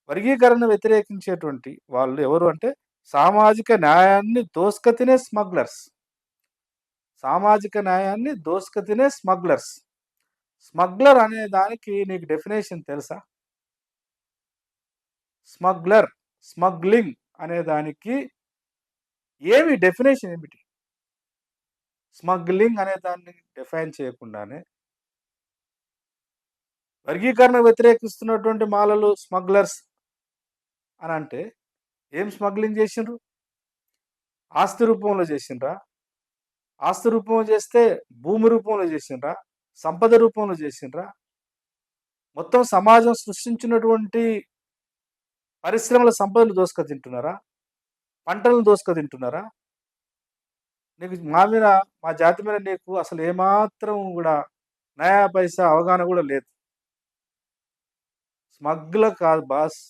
వర్గీకరణ వ్యతిరేకించేటువంటి వాళ్ళు ఎవరు అంటే, సామాజిక న్యాయాన్ని దోసుక తినే స్మగ్లర్స్. సామాజిక న్యాయాన్ని దోసుక తినే స్మగ్లర్స్. స్మగ్లర్ అనే దానికి నీకు డెఫినేషన్ తెలుసా? స్మగ్లర్, స్మగ్లింగ్ అనే దానికి డెఫినేషన్ ఏమిటి? స్మగ్లింగ్ అనే దాన్ని డిఫైన్ చేయకుండానే, వర్గీకరణ వ్యతిరేకిస్తున్నటువంటి మాలలు స్మగ్లర్స్ అనంటే, ఏం స్మగ్లింగ్ జేసిండ్రు? ఆస్తి రూపంలో జేసిండ్రా? ఆస్తి రూపంలో జేస్తే భూమి రూపంలో జేసిండ్రా? సంపద రూపంలో జేసిండ్రా? మొత్తం సమాజం సృష్టించినటువంటి పరిశ్రమల సంపదను దోసుక తింటున్నారా? పంటలను దోసుక తింటున్నారా? నీకు మా జాతి మీద నీకు అసలు ఏమాత్రం గూడా నయా పైసా అవగాహన గూడా లేదు. స్మగ్లర్ కాదు బాస్.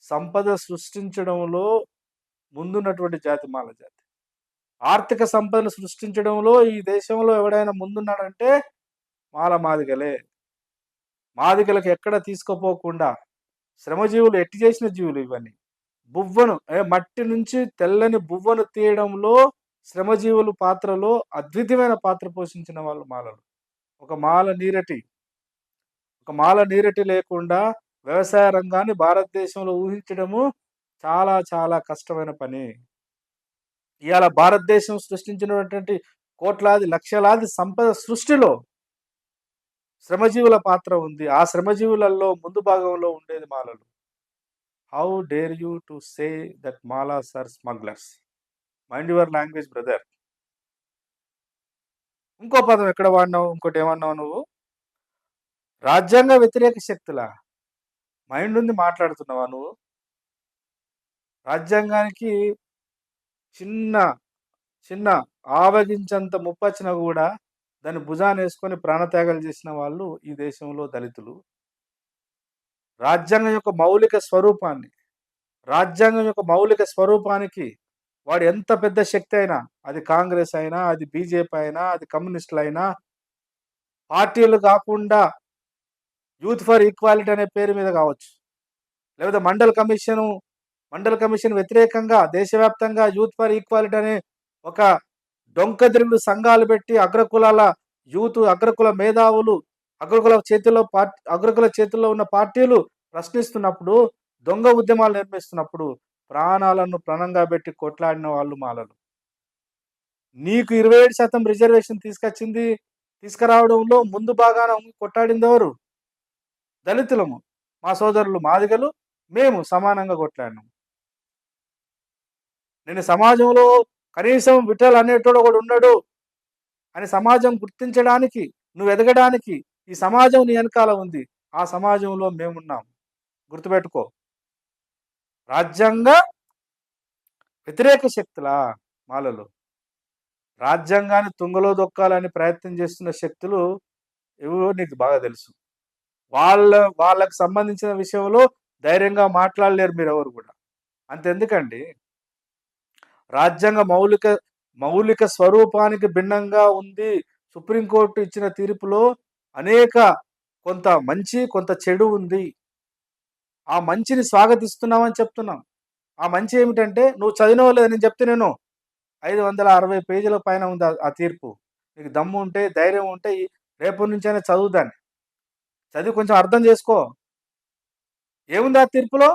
సంపద సృష్టించడంలో ముందున్నటువంటి జాతి మాల జాతి. ఆర్థిక సంపదను సృష్టించడంలో ఈ దేశంలో ఎవడైనా ముందున్నాడంటే మాదిగలే. మాదిగలకు ఎక్కడ తీసుకుపోకుండా శ్రమజీవులు ఎట్టి చేసిన జీవులు ఇవన్నీ. మట్టి నుంచి తెల్లని బువ్వను తీయడంలో శ్రమజీవులు పాత్రలో అద్వితీయమైన పాత్ర పోషించిన వాళ్ళు మాలలు. ఒక మాల నీరటి, ఒక మాల నీరటి లేకుండా వ్యవసాయ రంగాన్ని భారతదేశంలో ఊహించడము చాలా చాలా కష్టమైన పని. ఇవాళ భారతదేశం సృష్టించినటువంటి కోట్లాది, లక్షలాది సంపద సృష్టిలో శ్రమజీవుల పాత్ర ఉంది. ఆ శ్రమజీవులలో ముందు భాగంలో ఉండేది మాలలు. How dare you to say that Malas are smugglers? Mind your language brother. ఇంకో పదం ఎక్కడ వాడినావు? ఇంకోటి ఏమన్నావు నువ్వు? రాజ్యాంగ వ్యతిరేక శక్తులా? మైండ్ ఉంది మాట్లాడుతున్నావా నువ్వు? రాజ్యాంగానికి చిన్న చిన్న ఆవగించంత ముప్పొచ్చినా కూడా దాన్ని భుజానేసుకొని ప్రాణత్యాగాలు చేసిన వాళ్ళు ఈ దేశంలో దళితులు. రాజ్యాంగం యొక్క మౌలిక స్వరూపాన్ని, రాజ్యాంగం యొక్క మౌలిక స్వరూపానికి వాడు ఎంత పెద్ద శక్తి అయినా, అది కాంగ్రెస్ అయినా, అది బీజేపీ అయినా, అది కమ్యూనిస్టులైనా, పార్టీలు కాకుండా యూత్ ఫర్ ఈక్వాలిటీ అనే పేరు మీద కావచ్చు, లేకపోతే మండల్ కమిషన్ వ్యతిరేకంగా దేశవ్యాప్తంగా యూత్ ఫర్ ఈక్వాలిటీ అనే ఒక డొంకదిరుగుడు సంఘాలు పెట్టి అగ్రకులాల యూత్, అగ్రకుల మేధావులు, అగ్రకుల చేతుల్లో ఉన్న పార్టీలు ప్రశ్నిస్తున్నప్పుడు, దొంగ ఉద్యమాలు నిర్మిస్తున్నప్పుడు ప్రాణాలను ప్రణంగా పెట్టి కొట్లాడిన వాళ్ళు మాలలు. నీకు 27% రిజర్వేషన్ తీసుకురావడంలో ముందు భాగాన కొట్లాడింది ఎవరు? దళితులము. మా సోదరులు మాదిగలు, మేము సమానంగా కొట్లాడినాం. నేను సమాజంలో కనీసం విఠల్ అనేటోడు ఒకడు ఉన్నాడు అని సమాజం గుర్తించడానికి, నువ్వు ఎదగడానికి ఈ సమాజం నీ వెనకాల ఉంది. ఆ సమాజంలో మేమున్నాం. గుర్తుపెట్టుకో. రాజ్యాంగ వ్యతిరేక శక్తులా మాలలు? రాజ్యాంగాన్ని తుంగలో దొక్కాలని ప్రయత్నం చేస్తున్న శక్తులు ఎవరో నీకు బాగా తెలుసు. వాళ్ళకు సంబంధించిన విషయంలో ధైర్యంగా మాట్లాడలేరు మీరెవరు కూడా. అంతెందుకండి, రాజ్యాంగ మౌలిక స్వరూపానికి భిన్నంగా ఉంది. సుప్రీంకోర్టు ఇచ్చిన తీర్పులో కొంత మంచి, కొంత చెడు ఉంది. ఆ మంచిని స్వాగతిస్తున్నామని చెప్తున్నాం. ఆ మంచి ఏమిటంటే, నువ్వు చదివినవలేదు, నేను చెప్తే నేను 560 పేజీల పైన ఉంది ఆ తీర్పు. నీకు దమ్ము ఉంటే, ధైర్యం ఉంటే రేపటి నుంచైనా చదువుదాన్ని, చదివి కొంచెం అర్థం చేసుకో. ఏముంది ఆ తీర్పులో?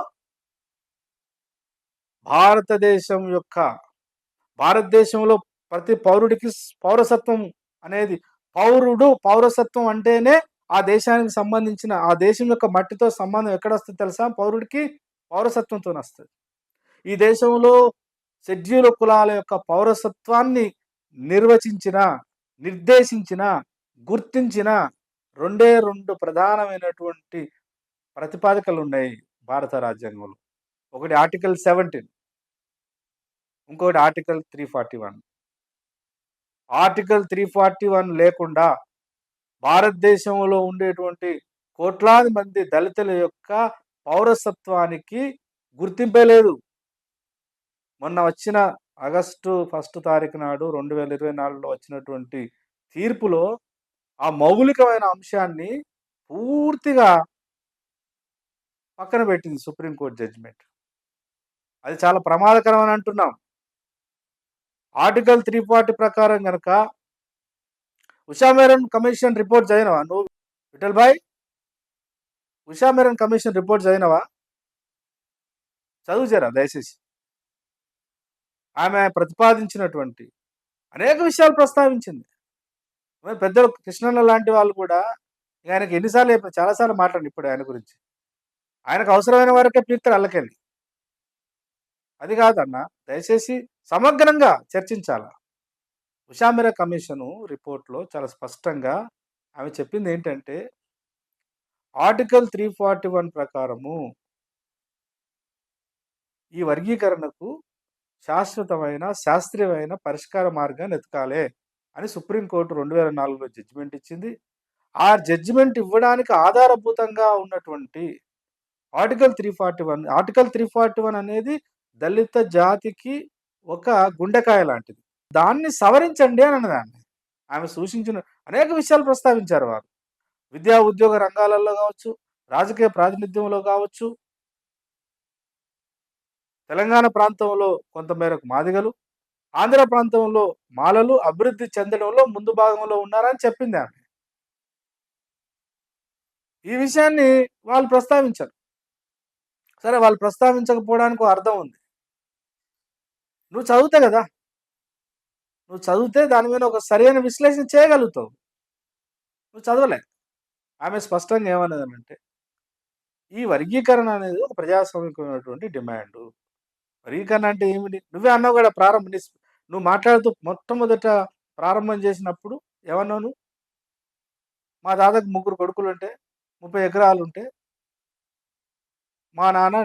భారతదేశంలో ప్రతి పౌరుడికి పౌరసత్వం అనేది, పౌరసత్వం అంటేనే ఆ దేశానికి సంబంధించిన, ఆ దేశం యొక్క మట్టితో సంబంధం ఎక్కడ వస్తుంది తెలుసా? పౌరుడికి పౌరసత్వంతో వస్తుంది. ఈ దేశంలో షెడ్యూల్ కులాల యొక్క పౌరసత్వాన్ని నిర్దేశించిన, గుర్తించిన 2 ప్రధానమైనటువంటి ప్రతిపాదికలు ఉన్నాయి భారత రాజ్యాంగంలో. ఒకటి ఆర్టికల్ 17, ఇంకొకటి ఆర్టికల్ 341. ఆర్టికల్ 341 లేకుండా భారతదేశంలో ఉండేటువంటి కోట్లాది మంది దళితుల యొక్క పౌరసత్వానికి గుర్తింపే లేదు. మొన్న వచ్చిన ఆగస్టు 1 తారీఖు నాడు 2024లో వచ్చినటువంటి తీర్పులో ఆ మౌలికమైన అంశాన్ని పూర్తిగా పక్కన పెట్టింది సుప్రీంకోర్టు జడ్జిమెంట్. అది చాలా ప్రమాదకరం అని అంటున్నాం. ఆర్టికల్ 340 ప్రకారం కనుక ఉషా మేరన్ కమిషన్ రిపోర్ట్ చదివినవా నువ్వు విఠల్ భాయ్? ఉషా మేరన్ కమిషన్ రిపోర్ట్ చదివినవా? చదువు జరా దయచేసి. ఆమె ప్రతిపాదించినటువంటి అనేక విషయాలు ప్రస్తావించింది. పెద్దలు కృష్ణన్న లాంటి వాళ్ళు కూడా ఆయనకి ఎన్నిసార్లు చెప్పారు, చాలాసార్లు మాట్లాడి ఇప్పుడు ఆయన గురించి. ఆయనకు అవసరమైన వరకే పీక్తారు అల్లకెళ్ళి. అది కాదన్న, దయచేసి సమగ్రంగా చర్చించాల. ఉషా మేరన్ కమిషను రిపోర్ట్లో చాలా స్పష్టంగా ఆమె చెప్పింది ఏంటంటే, ఆర్టికల్ 341 ప్రకారము ఈ వర్గీకరణకు శాస్త్రీయమైన పరిష్కార మార్గాన్ని ఎతకాలే అని సుప్రీంకోర్టు 2004లో జడ్జిమెంట్ ఇచ్చింది. ఆ జడ్జిమెంట్ ఇవ్వడానికి ఆధారభూతంగా ఉన్నటువంటి ఆర్టికల్ 341 అనేది దళిత జాతికి ఒక గుండెకాయ లాంటిది. దాన్ని సవరించండి అని అన్నదాన్ని. ఆమె సూచించిన అనేక విషయాలు ప్రస్తావించారు వారు. విద్యా ఉద్యోగ రంగాలలో కావచ్చు, రాజకీయ ప్రాతినిధ్యంలో కావచ్చు, తెలంగాణ ప్రాంతంలో కొంతమేరకు మాదిగలు, ఆంధ్ర ప్రాంతంలో మాలలు అభివృద్ధి చెందడంలో ముందు భాగంలో ఉన్నారని చెప్పింది ఆమె. ఈ విషయాన్ని వాళ్ళు ప్రస్తావించారు. సరే, వాళ్ళు ప్రస్తావించకపోవడానికి అర్థం ఉంది. నువ్వు చదివితే కదా, నువ్వు చదివితే దాని మీద ఒక సరైన విశ్లేషణ చేయగలుగుతావు. నువ్వు చదవలే. ఆమె స్పష్టంగా ఏమన్నదనంటే, ఈ వర్గీకరణ అనేది ఒక ప్రజాస్వామికమైనటువంటి డిమాండు. వర్గీకరణ అంటే ఏమిటి? నువ్వే అన్నావు గదా! నువ్వు మాట్లాడుతూ మొట్టమొదట ప్రారంభం చేసినప్పుడు ఏమన్నావు నువ్వు? మా తాతకి ముగ్గురు కొడుకులుంటే, 30 ఎకరాలుంటే, మా నాన్న,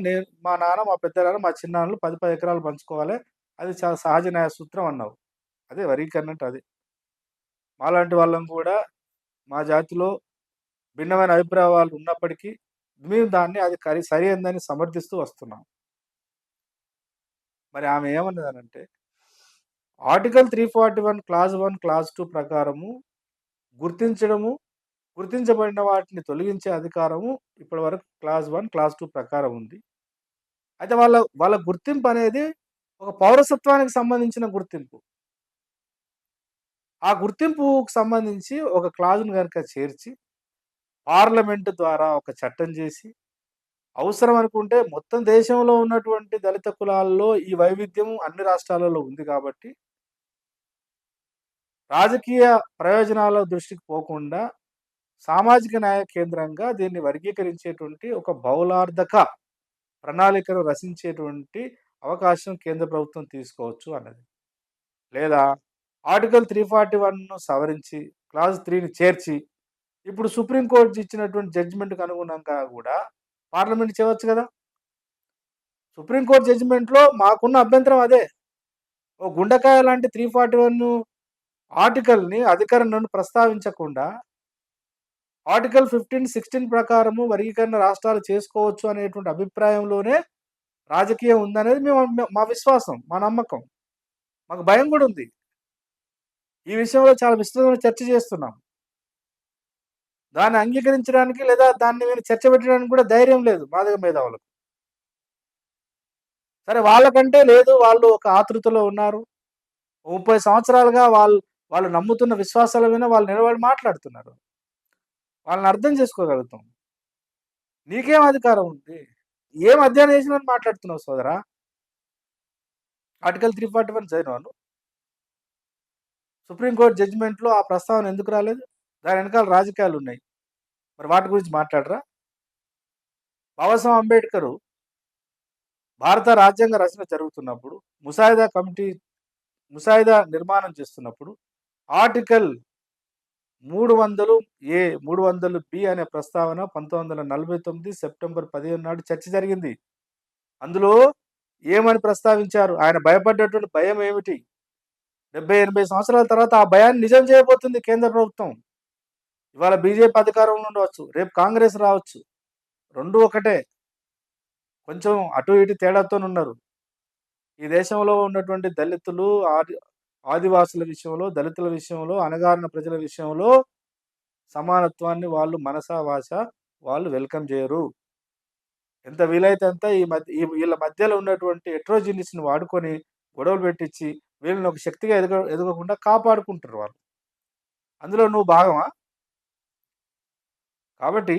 మా పెద్దనాన్న, మా చిన్నాన్నలు 10, 10 ఎకరాలు పంచుకోవాలి. అది చాలా సహజ న్యాయ సూత్రం అన్నావు. అదే వర్గీకరణ అంటే అదే. మాలాంటి వాళ్ళం కూడా మా జాతిలో భిన్నమైన అభిప్రాయాలు ఉన్నప్పటికీ, మేము దాన్ని అది సరైనదని సమర్థిస్తూ వస్తున్నాం. మరి ఆమె ఏమన్నదనంటే, ఆర్టికల్ 341 క్లాజ్ 1, క్లాజ్ 2 ప్రకారము గుర్తించడము, గుర్తించబడిన వాటిని తొలగించే అధికారము ఇప్పటివరకు క్లాజ్ 1, క్లాజ్ 2 ప్రకారం ఉంది. అయితే వాళ్ళ వాళ్ళ గుర్తింపనేది ఒక పౌరసత్వానికి సంబంధించిన గుర్తింపు. ఆ గుర్తింపుకు సంబంధించి ఒక క్లాజ్‌ని గనుక చేర్చి, పార్లమెంట్ ద్వారా ఒక చట్టం చేసి, అవసరం అనుకుంటే మొత్తం దేశంలో ఉన్నటువంటి దళిత కులాల్లో ఈ వైవిధ్యం అన్ని రాష్ట్రాలలో ఉంది కాబట్టి, రాజకీయ ప్రయోజనాల దృష్టికి పోకుండా, సామాజిక న్యాయ కేంద్రంగా దీన్ని వర్గీకరించేటువంటి ఒక బహుళార్థక ప్రణాళికను రచించేటువంటి అవకాశం కేంద్ర ప్రభుత్వం తీసుకోవచ్చు అన్నది. లేదా ఆర్టికల్ 341ను సవరించి, క్లాజ్ 3ని చేర్చి, ఇప్పుడు సుప్రీం కోర్ట్ ఇచ్చినటువంటి జడ్జిమెంట్‌కి అనుగుణంగా గూడా పార్లమెంట్ చేయవచ్చు గదా! సుప్రీం కోర్ట్ జడ్జిమెంట్‌లో మాకున్న అభ్యంతరం అదే. ఓ గుండెకాయ లాంటి 341 ఆర్టికల్‌ని అధికరణను ప్రస్తావించకుండా, ఆర్టికల్ 15, 16 ప్రకారము వర్గీకరణ రాష్ట్రాలు చేసుకోవచ్చు అనేటువంటి అభిప్రాయంలోనే రాజకీయం ఉందనేది మా విశ్వాసం, మా నమ్మకం. మాకు భయం గూడా ఉంది. ఈ విషయంలో చాలా విస్తృతమైన చర్చ చేస్తున్నాం. దాన్ని అంగీకరించడానికి లేదా దాని మీద చర్చ పెట్టడానికి కూడా ధైర్యం లేదు మేధావులకు. సరే వాళ్ళకంటే లేదు, వాళ్ళు ఒక ఆతృతలో ఉన్నారు. 30 సంవత్సరాలుగా వాళ్ళు నమ్ముతున్న విశ్వాసాల మీద వాళ్ళు నిలబడి మాట్లాడుతున్నారు. వాళ్ళని అర్థం చేసుకోగలుగుతాం. నీకేం అధికారం ఉంది? ఏం అధ్యయనం చేసినని మాట్లాడుతున్నావు సోదరా? ఆర్టికల్ 341 చదివావా నువ్వు? సుప్రీం కోర్ట్ జడ్జిమెంట్‌లో ఆ ప్రస్తావన ఎందుకు రాలేదు? దాని వెనకాల రాజకీయాలున్నాయి. మరి వాటి గురించి మాట్లాడరా? బాబాసాహెబ్ అంబేద్కరు భారత రాజ్యాంగ రచన జరుగుతున్నప్పుడు, ముసాయిదా నిర్మాణం చేస్తున్నప్పుడు ఆర్టికల్ 300 ఏ, 300 బి అనే ప్రస్తావన 1949 సెప్టెంబర్ 15 నాడు చర్చ జరిగింది. అందులో ఏమని ప్రస్తావించారు? ఆయన భయపడ్డటువంటి భయం ఏమిటి? 70, 80 సంవత్సరాల తర్వాత ఆ భయాన్ని నిజం చేయబోతుంది కేంద్ర ప్రభుత్వం. ఇవాళ బీజేపీ అధికారంలో ఉండవచ్చు, రేపు కాంగ్రెస్ రావచ్చు. 2 ఒకటే. కొంచెం అటు ఇటు తేడాతోనున్నారు. ఈ దేశంలో ఉన్నటువంటి దళితులు, ఆదివాసుల విషయంలో, దళితుల విషయంలో, అణగారిన ప్రజల విషయంలో సమానత్వాన్ని వాళ్ళు మనసా, వాచ వాళ్ళు వెల్కమ్ చేయరు. ఎంత వీలైతే అంత వీళ్ళ మధ్యలో ఉన్నటువంటి హెటెరోజీనియస్‌ని వాడుకొని గొడవలు పెట్టించి, వీళ్ళని ఒక శక్తిగా ఎదగకుండా కాపాడుకుంటారు వాళ్ళు. అందులో నువ్వు భాగమా? కాబట్టి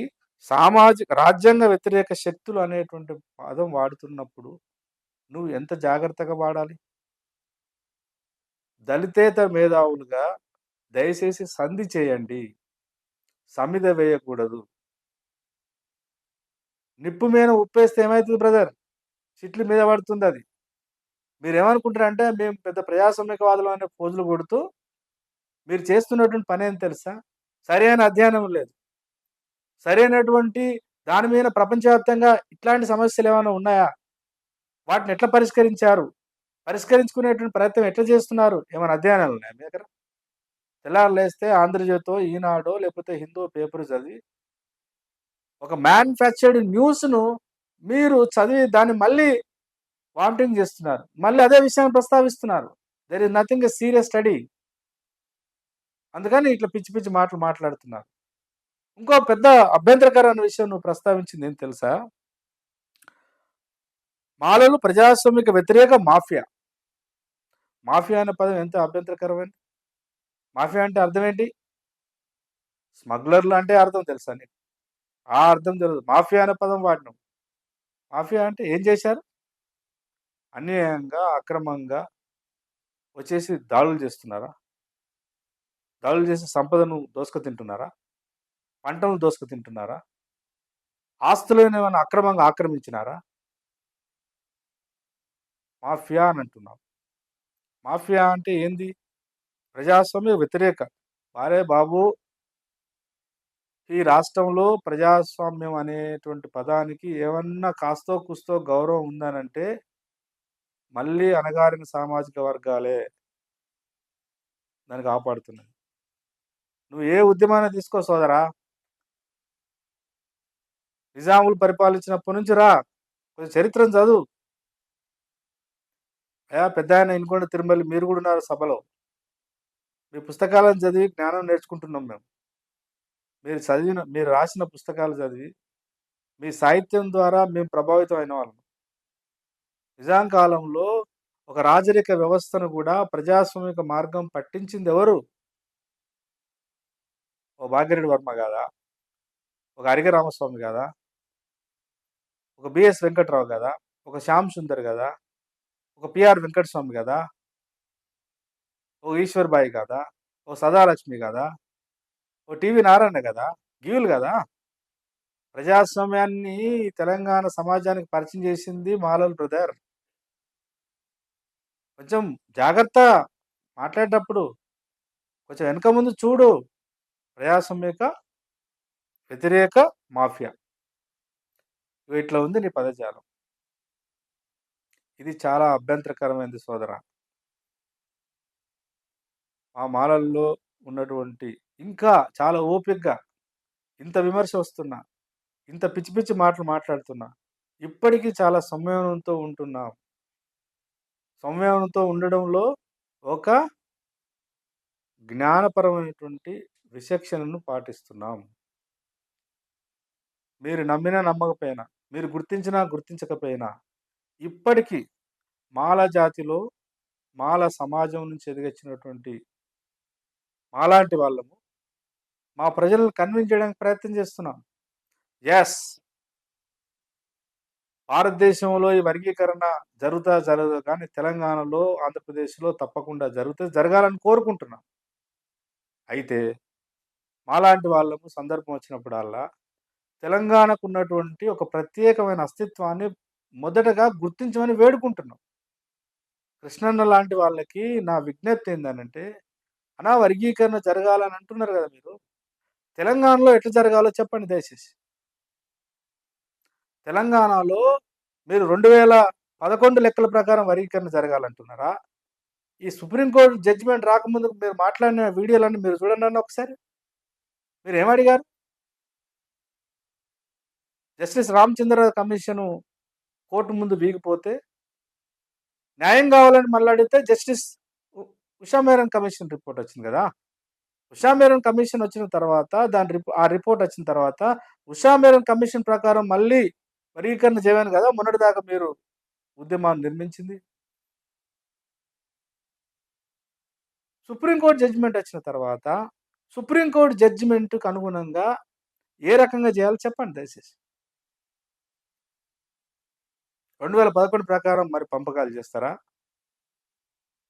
రాజ్యాంగ వ్యతిరేక శక్తులు అనేటువంటి పదం వాడుతున్నప్పుడు నువ్వు ఎంత జాగ్రత్తగా వాడాలి? దళితేతర మేధావులుగా దయచేసి సంధి చేయండి. సమిధ వేయకూడదు. నిప్పు మీద ఉప్పేస్తే ఏమైతది బ్రదర్? చిట్లి మీద పడుతుందది. మీరేమనుకుంటారంటే మేము పెద్ద ప్రజాస్వామికవాదులం అనే పోజులు కొడుతూ, మీరు చేస్తున్నటువంటి పనేంటి తెలుసా? సరైన అధ్యయనం లేదు. సరైనటువంటి దాని మీద ప్రపంచవ్యాప్తంగా ఇట్లాంటి సమస్యలేమైనా ఉన్నాయా? వాటిని ఎట్లా పరిష్కరించారు? పరిష్కరించుకునేటువంటి ప్రయత్నం ఎట్లా చేస్తున్నారు? ఏమైనా అధ్యయనాలున్నాయా మీ దగ్గర? తెల్లారి లేస్తే ఆంధ్రజ్యోతో, ఈనాడో లేకపోతే హిందూ పేపర్ చదివి, ఒక మ్యానుఫ్యాక్చర్డ్ న్యూస్‌ను మీరు చదివి దాన్ని మళ్ళీ వామిటింగ్ చేస్తున్నారు. మళ్ళీ అదే విషయాన్ని ప్రస్తావిస్తున్నారు. There is nothing a serious study. అందుకని ఇట్లా పిచ్చి పిచ్చి మాటలు మాట్లాడుతున్నారు. ఇంకో పెద్ద అభ్యంతరకరమైన విషయం నువ్వు ప్రస్తావించింది ఏంటి తెలుసా? మాలలు ప్రజాస్వామిక వ్యతిరేక మాఫియా. మాఫియా అనే పదం ఎంత అభ్యంతరకరమైనది. మాఫియా అంటే అర్థం ఏంటి? స్మగ్లర్‌లు అంటే అర్థం తెలుసా నీకు? ఆ అర్థం తెలవదు. మాఫియా అనే పదం వాడినావు. మాఫియా అంటే ఏం చేశారు? అన్యాయంగా, అక్రమంగా వచ్చేసి దాడులు చేస్తున్నారా? దాడులు చేసి సంపదను దోసుకు తింటున్నారా? పంటలను దోసుకు తింటున్నారా? ఆస్తులనేమన్నా అక్రమంగా ఆక్రమించినారా? మాఫియా అని అంటున్నాం. మాఫియా అంటే ఏంది? ప్రజాస్వామ్య వ్యతిరేక. అరే బాబు! ఈ రాష్ట్రంలో ప్రజాస్వామ్యం అనేటువంటి పదానికి ఏమన్నా కాస్తో కూస్తో గౌరవం ఉందనంటే, మళ్ళీ అణగారిన సామాజిక వర్గాలే దాన్ని కాపాడుతున్నాయి. నువ్వు ఏ ఉద్యమాన్ని తీసుకో సోదరా, నిజాములు పరిపాలించినప్పటి నుంచి రా, కొంచెం చరిత్రను చదువు. అయ్యా పెద్దాయన ఇనుకొండ తిరుమల మీరు గూడా ఉన్నారు సభలో. మీ పుస్తకాలను చదివి జ్ఞానం నేర్చుకుంటున్నాం మేము. మీరు రాసిన పుస్తకాలు చదివి, మీ సాహిత్యం ద్వారా మేము ప్రభావితం అయిన వాళ్ళం. నిజాం కాలంలో ఒక రాజరిక వ్యవస్థను గూడా ప్రజాస్వామిక మార్గం పట్టించిందెవరు? ఓ భాగ్యరెడ్డి వర్మ గాదా? ఒక అరిగె రామస్వామి గాదా? ఒక బిఎస్ వెంకట్రావు గాదా? ఒక శ్యామ్ సుందర్ గదా? ఒక పిఆర్ వెంకటస్వామి గదా? ఓ ఈశ్వర్ బాయి గాదా? ఓ సదాలక్ష్మి గాదా? ఓ టీవీ నారాయణ గదా? గీవులు గదా? ప్రజాస్వామ్యాన్ని తెలంగాణ సమాజానికి పరిచయం చేసింది మాలల్ బ్రదర్. కొంచెం జాగ్రత్త మాట్లాడేటప్పుడు. కొంచెం వెనక ముందు చూడు. ప్రజాస్వామ్యక వ్యతిరేక మాఫియా. ఇట్లా ఉంది నీ పదజాలం. ఇది చాలా అభ్యంతరకరమైనది సోదరా. ఆ మాలల్లో ఉన్నటువంటి ఇంకా చాలా ఓపికగా ఇంత విమర్శ వస్తున్నా, ఇంత పిచ్చి పిచ్చి మాటలు మాట్లాడుతున్నా, ఇప్పటికీ చాలా సంయమనంతో ఉంటున్నాం. సంయమనంతో ఉండడంలో ఒక జ్ఞానపరమైనటువంటి విచక్షణను పాటిస్తున్నాం. మీరు నమ్మినా నమ్మకపోయినా, మీరు గుర్తించినా గుర్తించకపోయినా, ఇప్పటికీ మాల జాతిలో, మాల సమాజం నుంచి ఎదిగొచ్చినటువంటి మాలాంటి వాళ్ళము, మా ప్రజలను కన్విన్స్ చేయడానికి ప్రయత్నం చేస్తున్నాం. యెస్! భారతదేశంలో ఈ వర్గీకరణ జరగదో కానీ తెలంగాణలో, ఆంధ్రప్రదేశ్‌లో తప్పకుండా జరుగుతది. జరగాలని కోరుకుంటున్నాం. అయితే మాలాంటి వాళ్ళము సందర్భం వచ్చినప్పుడల్లా తెలంగాణకున్నటువంటి ఒక ప్రత్యేకమైన అస్తిత్వాన్ని మొదటగా గుర్తించమని వేడుకుంటున్నాం. కృష్ణన్న లాంటి వాళ్ళకి నా విజ్ఞప్తి ఏందనంటే, వర్గీకరణ జరగాలని అంటున్నారు గదా మీరు. తెలంగాణలో ఎట్లా జరగాలో చెప్పండి దయచేసి. తెలంగాణలో మీరు 2011 లెక్కల ప్రకారం వర్గీకరణ జరగాలంటున్నారా? ఈ సుప్రీం కోర్ట్ జడ్జిమెంట్ రాకముందు మీరు మాట్లాడిన వీడియోలన్నీ మీరు చూడండన్నా ఒకసారి. మీరేమడిగారు? జస్టిస్ రామచంద్ర కమిషను కోర్ట్ ముందు వీగిపోతే, న్యాయం గావాలని మళ్ళీ అడిగితే జస్టిస్ ఉ ఉషా మేనన్ కమిషన్ రిపోర్ట్ వచ్చింది గదా! ఉషా మేనన్ కమిషన్ వచ్చిన తర్వాత ఆ రిపోర్ట్ వచ్చిన తర్వాత ఉషా మేనన్ కమిషన్ ప్రకారం మళ్ళీ వర్గీకరణ చేయమని గదా! మొన్నటిదాకా మీరు ఉద్యమాన్ని నిర్మించింది. సుప్రీం కోర్ట్ జడ్జిమెంట్ వచ్చిన తర్వాత, సుప్రీం కోర్ట్ జడ్జిమెంట్‌కి అనుగుణంగా ఏ రకంగా చేయాలో చెప్పండి దయచేసి. 2011 ప్రకారం మరి పంపకాలు చేస్తారా?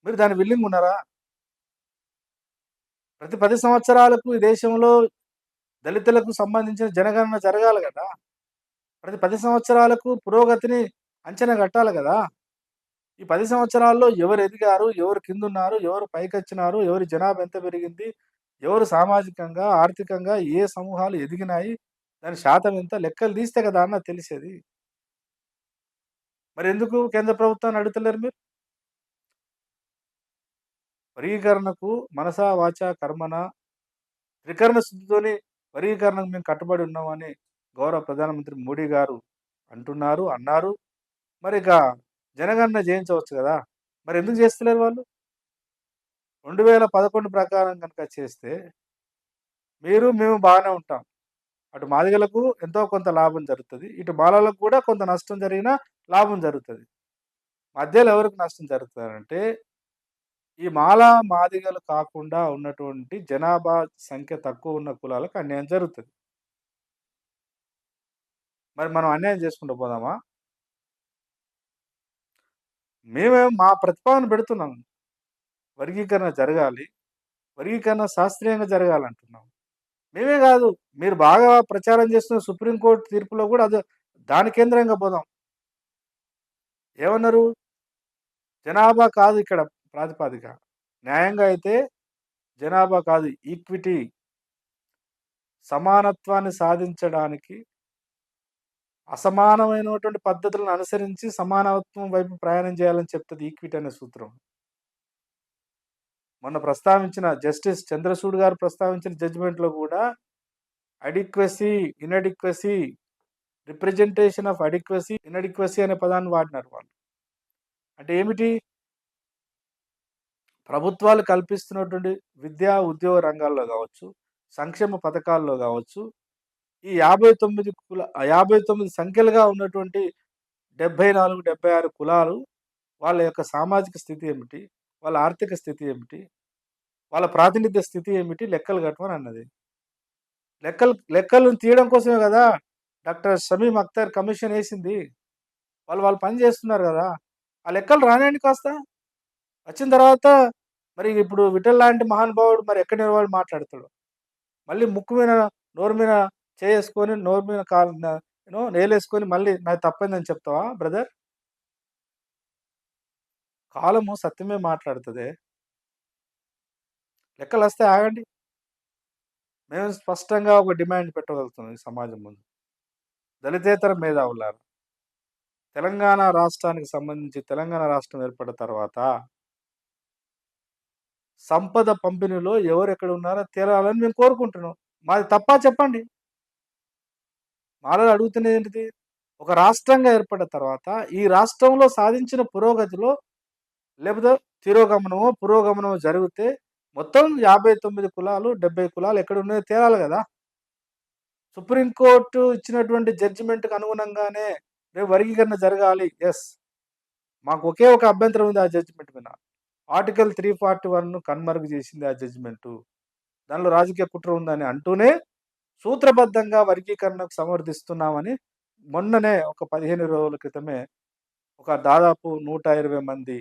మీరు దానికి విల్లింగ్ ఉన్నారా? ప్రతి 10 సంవత్సరాలకు ఈ దేశంలో దళితులకు సంబంధించిన జనగణన జరగాలి గదా! ప్రతి 10 సంవత్సరాలకు పురోగతిని అంచనా గట్టాలి గదా! ఈ 10 సంవత్సరాల్లో ఎవరు ఎదిగారు? ఎవరు కిందున్నారు? ఎవరు పైకొచ్చినారు? ఎవరి జనాభా ఎంత పెరిగింది? ఎవరు సామాజికంగా, ఆర్థికంగా ఏ సమూహాలు ఎదిగినాయి? దాని శాతం ఎంత? లెక్కలు తీస్తే కదా అన్న తెలిసేది. మరెందుకు కేంద్ర ప్రభుత్వాన్ని అడుగుతలేరు మీరు? వర్గీకరణకు మనసా, వాచా, కర్మణ త్రికరణ శుద్ధితోని వర్గీకరణకు మేము కట్టుబడి ఉన్నామని గౌరవ ప్రధానమంత్రి మోడీ గారు అంటున్నారు, అన్నారు. మరిక జనగణన చేయించవచ్చు గదా! మరెందుకు చేస్తలేరు వాళ్ళు? 2011 ప్రకారం గనక చేస్తే మీరు, మేము బాగానే ఉంటాం. అటు మాదిగలకు ఎంతో కొంత లాభం జరుగుతది. ఇటు మాలలకు కూడా కొంత నష్టం జరిగినా లాభం జరుగుతది. మధ్యలో ఎవరికి నష్టం జరుగుతదంటే, ఈ మాల, మాదిగలు కాకుండా ఉన్నటువంటి జనాభా సంఖ్య తక్కువ ఉన్న కులాలకు అన్యాయం జరుగుతది. మరి మనం అన్యాయం చేసుకుంటూ పోదామా? మేమేమో మా ప్రతిపాదన పెడుతున్నాం. వర్గీకరణ జరగాలి. వర్గీకరణ శాస్త్రీయంగా జరగాలంటున్నాం. మేమే గాదు, మీరు బాగా ప్రచారం చేస్తున్న సుప్రీం కోర్ట్ తీర్పులో గూడా దాని కేంద్రంగా పోదాం. ఏమన్నారు? జనాభా కాదు ఇక్కడ ప్రాతిపదిక. న్యాయంగా అయితే జనాభా కాదు, ఈక్విటీ, సమానత్వాన్ని సాధించడానికి అసమానమైనటువంటి పద్ధతులను అనుసరించి సమానత్వం వైపు ప్రయాణం చేయాలని చెప్తది ఈక్విటీ అనే సూత్రం. మొన్న ప్రస్తావించిన జస్టిస్ చంద్రచూడ్ గారు ప్రస్తావించిన జడ్జిమెంట్‌లో గూడా అడిక్వసీ, ఇనడిక్వసీ, రిప్రజెంటేషన్ ఆఫ్ అడిక్వసీ, ఇనడిక్వసీ అనే పదాన్ని వాడినారు వాళ్ళు. అంటే ఏమిటి? ప్రభుత్వాలు కల్పిస్తున్నటువంటి విద్యా, ఉద్యోగ రంగాల్లో గావచ్చు, సంక్షేమ పథకాల్లో గావచ్చు, ఈ 59 సంఖ్యలుగా ఉన్నటువంటి 74, 76 కులాలు, వాళ్ళ యొక్క సామాజిక స్థితి ఏమిటి? వాళ్ళ ఆర్థిక స్థితి ఏమిటి? వాళ్ళ ప్రాతినిధ్య స్థితి ఏమిటి? లెక్కలు కట్టమని అన్నది. లెక్కలను తీయడం కోసమే గదా డాక్టర్ షమీమ్ అఖ్తర్ కమిషన్ ఏసింది. వాళ్ళు పని జేస్తున్నారు గదా! ఆ లెక్కలు రానియండి కాస్త. వచ్చిన తర్వాత మరి ఇప్పుడు విఠల్ లాంటి మహానుభావుడు మరి ఎక్కడ నిలబడి మాట్లాడతాడు. మళ్ళీ ముక్కు మీద, నోరు మీద చేసుకొని, నోరు మీద కాలు నేలేసుకొని మళ్ళీ నాది తప్పైందని చెప్తావా బ్రదర్? కాలము సత్యమే మాట్లాడుతదే. లెక్కలొస్తే ఆగండి. మేము స్పష్టంగా ఒక డిమాండ్ పెట్టగలుగుతున్నాం ఈ సమాజం ముందు. దళితేతర మేధావులారా, తెలంగాణ రాష్ట్రానికి సంబంధించి తెలంగాణ రాష్ట్రం ఏర్పడిన తర్వాత సంపద పంపిణీలో ఎవరెక్కడ ఉన్నారో తేలాలని మేము కోరుకుంటున్నాం. మాది తప్పా చెప్పండి. మాలో అడుగుతున్నదేంటిది? ఒక రాష్ట్రంగా ఏర్పడిన తర్వాత ఈ రాష్ట్రంలో సాధించిన పురోగతిలో లేకపోతే తిరోగమనమో, పురోగమనమో జరిగితే మొత్తం 59 కులాలు, 70 కులాలు ఎక్కడున్నాయో తేలాలి గదా! సుప్రీం కోర్టు ఇచ్చినటువంటి జడ్జిమెంట్‌కి అనుగుణంగానే రేపు వర్గీకరణ జరగాలి. యెస్. మాకు ఒకే ఒక అభ్యంతరం ఉంది ఆ జడ్జిమెంట్ మీద. ఆర్టికల్ 341 కనుమరుగు చేసింది ఆ జడ్జిమెంటు. దానిలో రాజకీయ కుట్ర ఉందని అంటూనే సూత్రబద్ధంగా వర్గీకరణకు సమర్థిస్తున్నామని మొన్ననే ఒక 15 రోజుల క్రితమే ఒక దాదాపు 120 మంది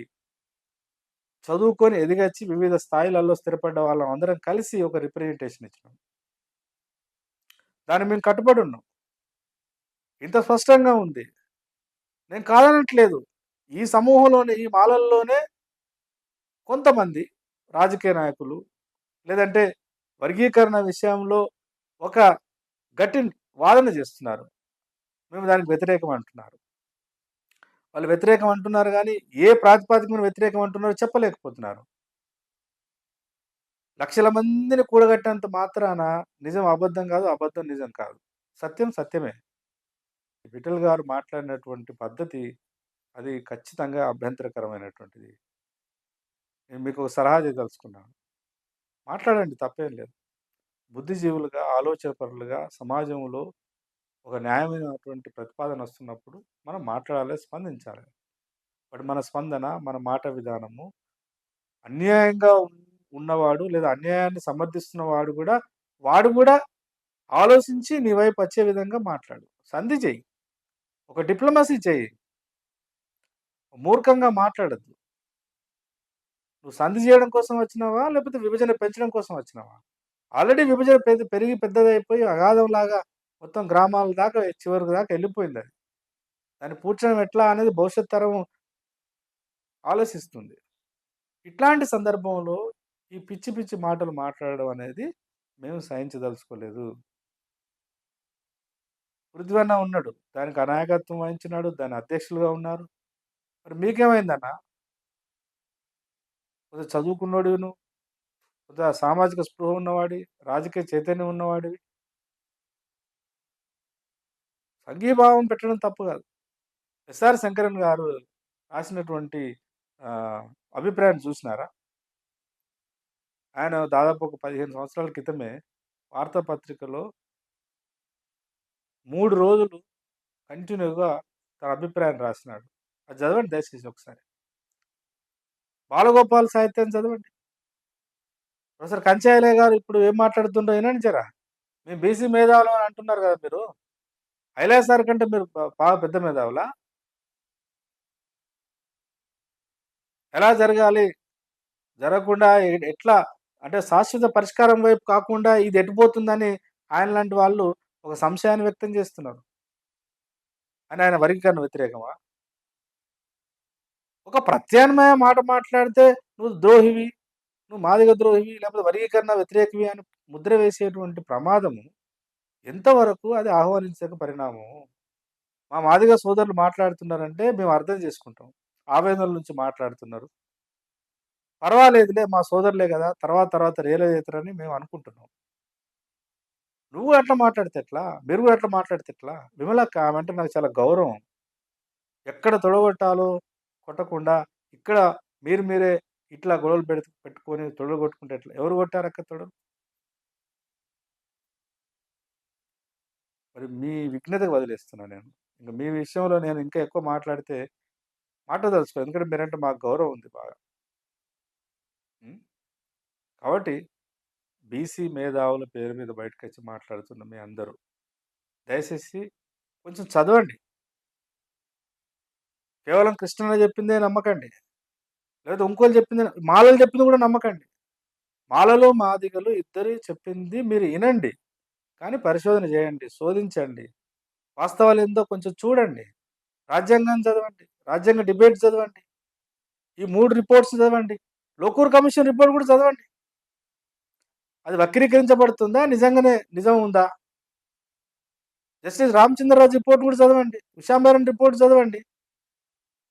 చదువుకొని ఎదిగొచ్చి వివిధ స్థాయిలలో స్థిరపడ్డ వాళ్ళం అందరం కలిసి ఒక రిప్రజెంటేషన్ ఇచ్చినాం. దానికి మేము కట్టుబడి ఉన్నాం. ఇంత స్పష్టంగా ఉంది. నేను కాదనట్లేదు. ఈ సమూహంలోనే, ఈ మాలల్లోనే కొంతమంది రాజకీయ నాయకులు లేదంటే వర్గీకరణ విషయంలో ఒక గట్టి వాదన చేస్తున్నారు. మేము దానికి వ్యతిరేకం అంటున్నారు. వాళ్ళు వ్యతిరేకం అంటున్నారు గానీ, ఏ ప్రాతిపదిక మీద వ్యతిరేకం అంటున్నారో చెప్పలేకపోతున్నారు. లక్షల మందిని కూడగట్టినంత మాత్రాన నిజం అబద్ధం కాదు, అబద్ధం నిజం కాదు. సత్యం సత్యమే. విఠల్ గారు మాట్లాడినటువంటి పద్ధతి అది ఖచ్చితంగా అభ్యంతరకరమైనటువంటిది. నేను మీకు ఒక సలహా చేయదలుచుకున్నాను. మాట్లాడండి, తప్పేం లేదు. బుద్ధిజీవులుగా, ఆలోచనాపరులుగా సమాజంలో ఒక న్యాయమైనటువంటి ప్రతిపాదన వస్తున్నప్పుడు మనం మాట్లాడాలి, స్పందించాలి. బట్ మన స్పందన, మన మాట విధానము అన్యాయంగా ఉన్నవాడు లేదా అన్యాయాన్ని సమర్థిస్తున్నవాడు గూడా, వాడు గూడా ఆలోచించి నీ వైపు వచ్చే విధంగా మాట్లాడు. సంధి చెయ్యి. ఒక డిప్లొమసీ చెయ్యి. మూర్ఖంగా మాట్లాడొద్దు. నువ్వు సంధి జేయడం కోసం వచ్చినావా? లేకపోతే విభజన పెంచడం కోసం వచ్చినావా? ఆల్రెడీ విభజన పెరిగి పెద్దదైపోయి అగాధంలాగా మొత్తం గ్రామాల దాకా చివరికి దాకా ఎళ్ళిపోయిందది. దాన్ని పూడ్చడం ఎట్లా అనేది భవిష్యత్ తరం ఆలోచిస్తుంది. ఇట్లాంటి సందర్భంలో ఈ పిచ్చి పిచ్చి మాటలు మాట్లాడడం అనేది మేము సహించదలుచుకోలేదు. పృథ్వన్న ఉన్నాడు. దానికి నాయకత్వం వహించినాడు. దాని అధ్యక్షులుగా ఉన్నారు. మరి మీకేమైందన్న? కొద్దిగా చదువుకున్నోడివి నువ్వు. కొద్దిగా సామాజిక స్పృహ ఉన్నవాడివి. రాజకీయ చైతన్యం ఉన్నవాడివి. సంఘీభావం పెట్టడం తప్పు కాదు. ఎస్ఆర్ శంకరన్ గారు రాసినటువంటి అభిప్రాయాన్ని చూసినారా? ఆయన దాదాపు ఒక 15 సంవత్సరాల క్రితమే వార్తాపత్రికలో 3 రోజులు కంటిన్యూగా తన అభిప్రాయాన్ని రాసినాడు. అది చదవండి దయచేసి ఒకసారి. బాలగోపాల్ సాహిత్యాన్ని చదవండి. ప్రొఫెసర్ కంచాయలే గారు ఇప్పుడు ఏం మాట్లాడుతుండో వినండి జరా. మేము బీసీ మేధావులం అని అంటున్నారు కదా మీరు. ఐలయ్య సార్ కంటే మీరు బాగా పెద్ద మేధావులా? ఎలా జరగాలి? జరగకుండా ఎట్లా అంటే శాశ్వత పరిష్కారం వైపు కాకుండా ఇది ఎటుపోతుందని ఆయన లాంటి వాళ్ళు ఒక సంశయాన్ని వ్యక్తం చేస్తున్నారు. అని ఆయన వర్గీకరణ వ్యతిరేకమా? ఒక ప్రత్యామ్నాయ మాట మాట్లాడితే నువ్వు ద్రోహివి, నువ్వు మాదిగ ద్రోహివి, లేకపోతే వర్గీకరణ వ్యతిరేకివి అని ముద్ర వేసేటువంటి ప్రమాదము ఎంతవరకు అది ఆహ్వానించక పరిణామం. మా మాదిగ సోదరులు మాట్లాడుతున్నారంటే మేము అర్థం చేసుకుంటాం. ఆవేదనల నుంచి మాట్లాడుతున్నారు. పర్వాలేదులే మా సోదరులే గదా! తర్వాత తర్వాత రియలైజ్ అయితారని మేము అనుకుంటున్నాం. నువ్వు అట్లా మాట్లాడితే ఎట్లా? మీరు గూడా అట్లా మాట్లాడితే ఎట్లా? విమలక్క ఆమంటే నాకు చాలా గౌరవం. ఎక్కడ తొడగొట్టాలో కొట్టకుండా, ఇక్కడ మీరే ఇట్లా గొడవలు పెట్టుకొని తొడగొట్టుకుంటే ఎట్లా? ఎవరు కొట్టారక్క తొడలు? మరి మీ విఘ్నతకు వదిలేస్తున్నా నేను. ఇంక మీ విషయంలో నేను ఇంకా ఎక్కువ మాట్లాడితే మాట్లాడదలుచుకోలేదు. ఎందుకంటే మీరంటే మాకు గౌరవం ఉంది బాగా. హ్మ్. కాబట్టి బీసీ మేధావుల పేరు మీద బయటకొచ్చి మాట్లాడుతున్న మీ అందరూ దయచేసి కొంచెం చదవండి. కేవలం కృష్ణన్న చెప్పిందే నమ్మకండి. లేదా ఇంకోళ్ళు చెప్పింది మాలలు చెప్పింది కూడా నమ్మకండి. మాలలు, మాదిగలు ఇద్దరు చెప్పింది మీరు ఇనండి. కానీ పరిశోధన చేయండి. శోధించండి. వాస్తవాలేందో కొంచెం చూడండి. రాజ్యాంగం చదవండి. రాజ్యాంగ డిబేట్ చదవండి. ఈ 3 రిపోర్ట్స్ చదవండి. లోకూర్ కమిషన్ రిపోర్ట్ కూడా చదవండి. అది వక్రీకరించబడుతుందా? నిజంగానే నిజం ఉందా? జస్టిస్ రామచంద్రరాజు రిపోర్ట్ కూడా చదవండి. విశాంబరం రిపోర్ట్ చదవండి.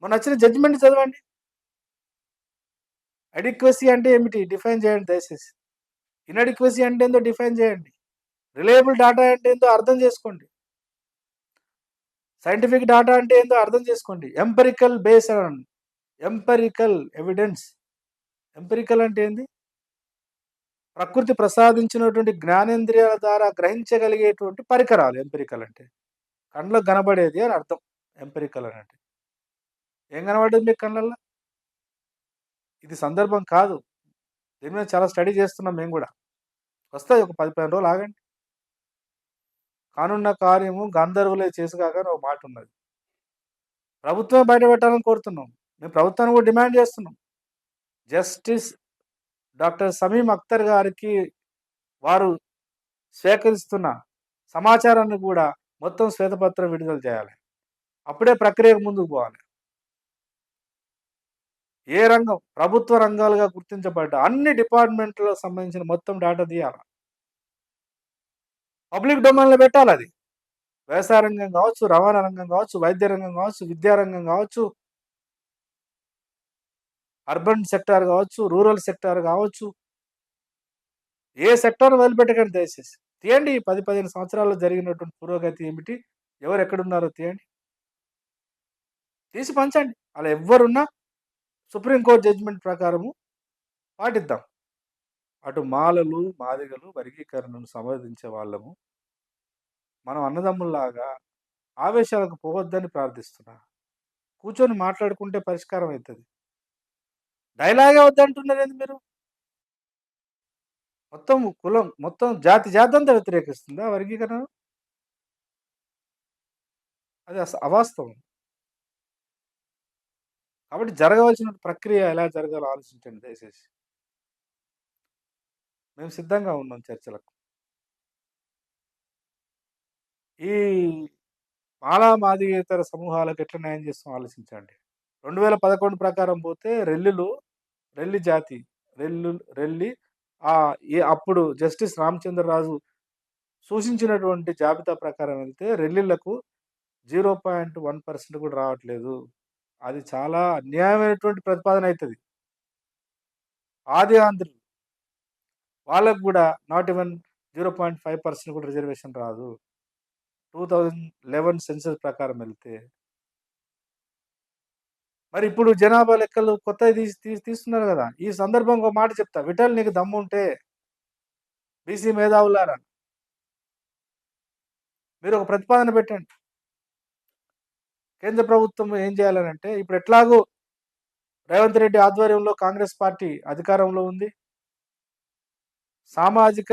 మొన్నొచ్చిన జడ్జిమెంట్ చదవండి. అడిక్వసీ అంటే ఏమిటి? డిఫైన్ చేయండి దయచేసి. ఇన్‌అడిక్వసీ అంటే ఏందో డిఫైన్ చేయండి. రిలయబుల్ డాటా అంటే ఏందో అర్థం చేసుకోండి. సైంటిఫిక్ డాటా అంటే ఏందో అర్థం చేసుకోండి. Empirical based on empirical evidence. Empirical అంటే ఏంది? ప్రకృతి ప్రసాదించినటువంటి జ్ఞానేంద్రియాల ద్వారా గ్రహించగలిగేటువంటి పరికరాలు ఎంపిరికల్ అంటే. కండ్లకు కనబడేది అని అర్థం ఎంపిరికల్ అనంటే. ఏం కనబడ్డది మీకు కళ్ళల్లో? ఇది సందర్భం కాదు. దీని మీద చాలా స్టడీ చేస్తున్నాం మేము గూడా. వస్తాయి ఒక 10, 15 రోజులు ఆగండి. కానున్న కార్యము గంధర్వులే చేసుగాక అని ఒక మాటున్నది. ప్రభుత్వమే బయటపెట్టాలని కోరుతున్నాం. మేము ప్రభుత్వాన్ని కూడా డిమాండ్ చేస్తున్నాం. జస్టిస్ డాక్టర్ సమీమ్ అఖ్తర్ గారికి వారు సేకరిస్తున్న సమాచారాన్ని కూడా మొత్తం శ్వేతపత్రం విడుదల చేయాలి. అప్పుడే ప్రక్రియకు ముందుకు పోవాలి. ఏ రంగం ప్రభుత్వ రంగాలుగా గుర్తించబడ్డ అన్ని డిపార్ట్‌మెంట్‌లకు సంబంధించిన మొత్తం డాటా తీయాల. పబ్లిక్ డొమైన్‌లో పెట్టాలది. వ్యవసాయ రంగం కావచ్చు, రవాణా రంగం కావచ్చు, వైద్య రంగం కావచ్చు, విద్యా రంగం కావచ్చు, అర్బన్ సెక్టార్ కావచ్చు, రూరల్ సెక్టార్ కావచ్చు. ఏ సెక్టార్ వదిలిపెట్టకండి దయచేసి. తీయండి 10, 15 సంవత్సరాల్లో జరిగినటువంటి పురోగతి ఏమిటి? ఎవరెక్కడున్నారో తీయండి. తీసి పంచండి. అలా ఎవ్వరున్నా సుప్రీం కోర్ట్ జడ్జిమెంట్ ప్రకారము పాటిద్దాం. అటు మాలలు, మాదిగలు వర్గీకరణను సమర్థించే వాళ్ళము. మనం అన్నదమ్ముల్లాగా ఆవేశాలకు పోవద్దని ప్రార్థిస్తున్నా. కూర్చొని మాట్లాడుకుంటే పరిష్కారం అయితది. డైలాగే వద్దంటున్నారేంది మీరు? మొత్తం కులం, మొత్తం జాతంతా వ్యతిరేకిస్తుందా వర్గీకరణ? అది అవాస్తవం. కాబట్టి జరగవలసిన ప్రక్రియ ఎలా జరగాలో ఆలోచించండి దయచేసి. మేము సిద్ధంగా ఉన్నాం చర్చలకు. ఈ మాలా మాదిగేతర సమూహాలకు ఎట్లా న్యాయం చేస్తామో ఆలోచించండి. 2011 ప్రకారం పోతే రెల్లి జాతి, రెల్లి అప్పుడు జస్టిస్ రామచంద్రరాజు సూచించినటువంటి జాబితా ప్రకారం వెళ్తే రెల్లిలకు 0.1% కూడా రావట్లేదు. అది చాలా అన్యాయమైనటువంటి ప్రతిపాదన అయితది. ఆది ఆంధ్రులు వాళ్ళకి గూడా నాట్ ఈవెన్ 0.5% కూడా రిజర్వేషన్ రాదు. 2011 సెన్సస్ ప్రకారం వెళ్తే. మరి ఇప్పుడు జనాభా లెక్కలు కొత్తవి తీస్తున్నారు గదా! ఈ సందర్భంగా ఒక మాట చెప్తా. విఠల్ నీకు దమ్ముంటే బీసీ మేధావులారా మీరు ఒక ప్రతిపాదన పెట్టండి. కేంద్ర ప్రభుత్వం ఏం చేయాలనంటే ఇప్పుడు ఎట్లాగో రేవంత్ రెడ్డి ఆధ్వర్యంలో కాంగ్రెస్ పార్టీ అధికారంలో ఉంది. సామాజిక,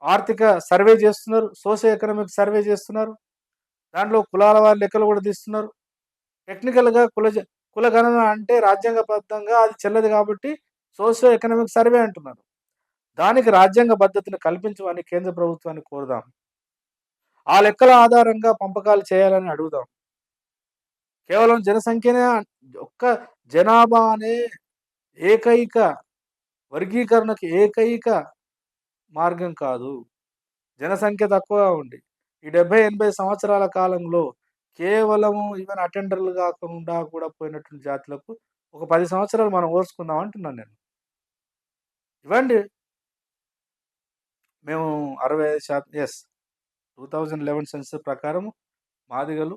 ఆర్థిక సర్వే చేస్తున్నారు. సోషియో ఎకనామిక్ సర్వే చేస్తున్నారు. దాంట్లో కులాల వారి లెక్కలు కూడా తీస్తున్నారు. టెక్నికల్‌గా కుల గణన అంటే రాజ్యాంగబద్ధంగా అది చెల్లదు కాబట్టి సోషియో ఎకనామిక్ సర్వే అంటున్నారు. దానికి రాజ్యాంగ భద్రతను కల్పించమని కేంద్ర ప్రభుత్వాన్ని కోరుదాం. ఆ లెక్కల ఆధారంగా పంపకాలు చేయాలని అడుగుదాం. కేవలం జనసంఖ్యనే ఒక్క జనాభా అనే ఏకైక వర్గీకరణకు ఏకైక మార్గం కాదు. జనసంఖ్య తక్కువగా ఉండి, ఈ 70, 80 సంవత్సరాల కాలంలో కేవలము ఈవెన్ అటెండర్‌లు గాకుండా కూడా పోయినటువంటి జాతులకు ఒక 10 సంవత్సరాలు మనం ఓర్చుకుందాం అంటున్నాను నేను. ఇవ్వండి. మేము 65% యెస్. 2011 సెన్సస్ ప్రకారం మాదిగలు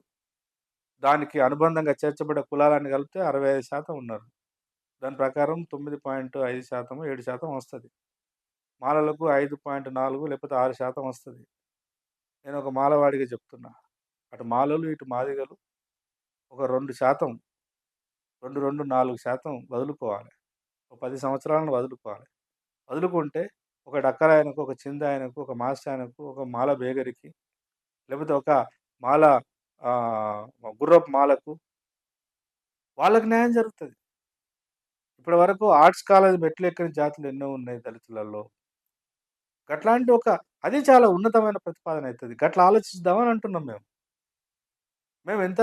దానికి అనుబంధంగా చేర్చబడ్డ కులాలన్నీ కలిపితే 65% ఉన్నారు. దాని ప్రకారం 9.5% 7% వస్తది. మాలలకు 5.4 లేకపోతే 6% వస్తది. నేనొక మాలవాడిగా చెప్తున్నా. అటు మాలలు, ఇటు మాదిగలు ఒక 2%, 2, 2, 4% వదులుకోవాలి. ఒక 10 సంవత్సరాలను వదులుకోవాలి. వదులుకుంటే ఒక డక్కరాయనకు, ఒక చిందాయనకు, ఒక మాస్టాయనకు, ఒక మాల బేగరికి, లేకపోతే ఒక మాల ఆహ్, గుర్రపు మాలకు వాళ్ళకి న్యాయం జరుగుతది. ఇప్పటి వరకు ఆర్ట్స్ కాలేజ్ మెట్లెక్కని జాతులు ఎన్నో ఉన్నాయి దళితులలో. గట్లాంటి ఒక అది చాలా ఉన్నతమైన ప్రతిపాదన అయితది. గట్లా ఆలోచిద్దామని అంటున్నాం మేము. మేమెంత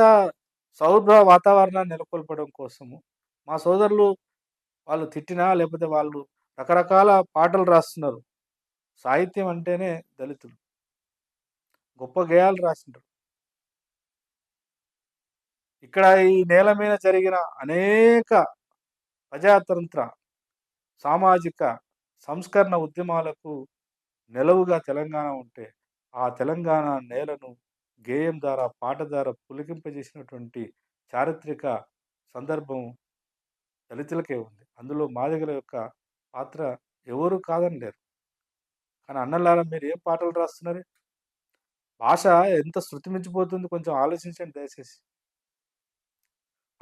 సౌహృద వాతావరణాన్ని నెలకొల్పడం కోసము, మా సోదరులు వాళ్ళు తిట్టినా, లేకపోతే వాళ్ళు రకరకాల పాటలు రాస్తున్నారు. సాహిత్యం అంటేనే దళితులు. గొప్ప గేయాలు రాసిండ్రు. ఇక్కడ ఈ నేల మీద జరిగిన అనేక ప్రజాతంత్ర, సామాజిక సంస్కరణ ఉద్యమాలకు నెలవుగా తెలంగాణ ఉంటే, ఆ తెలంగాణ నేలను గేయం ద్వారా, పాట ద్వారా పులకింపజేసినటువంటి చారిత్రక సందర్భం దళితులకే ఉంది. అందులో మాదిగల యొక్క పాత్ర ఎవరు కాదనలేరు. కానీ అన్నలారా మీరు ఏం పాటలు రాస్తున్నారు? భాష ఎంత శృతి మించిపోతుంది కొంచెం ఆలోచించండి దయచేసి.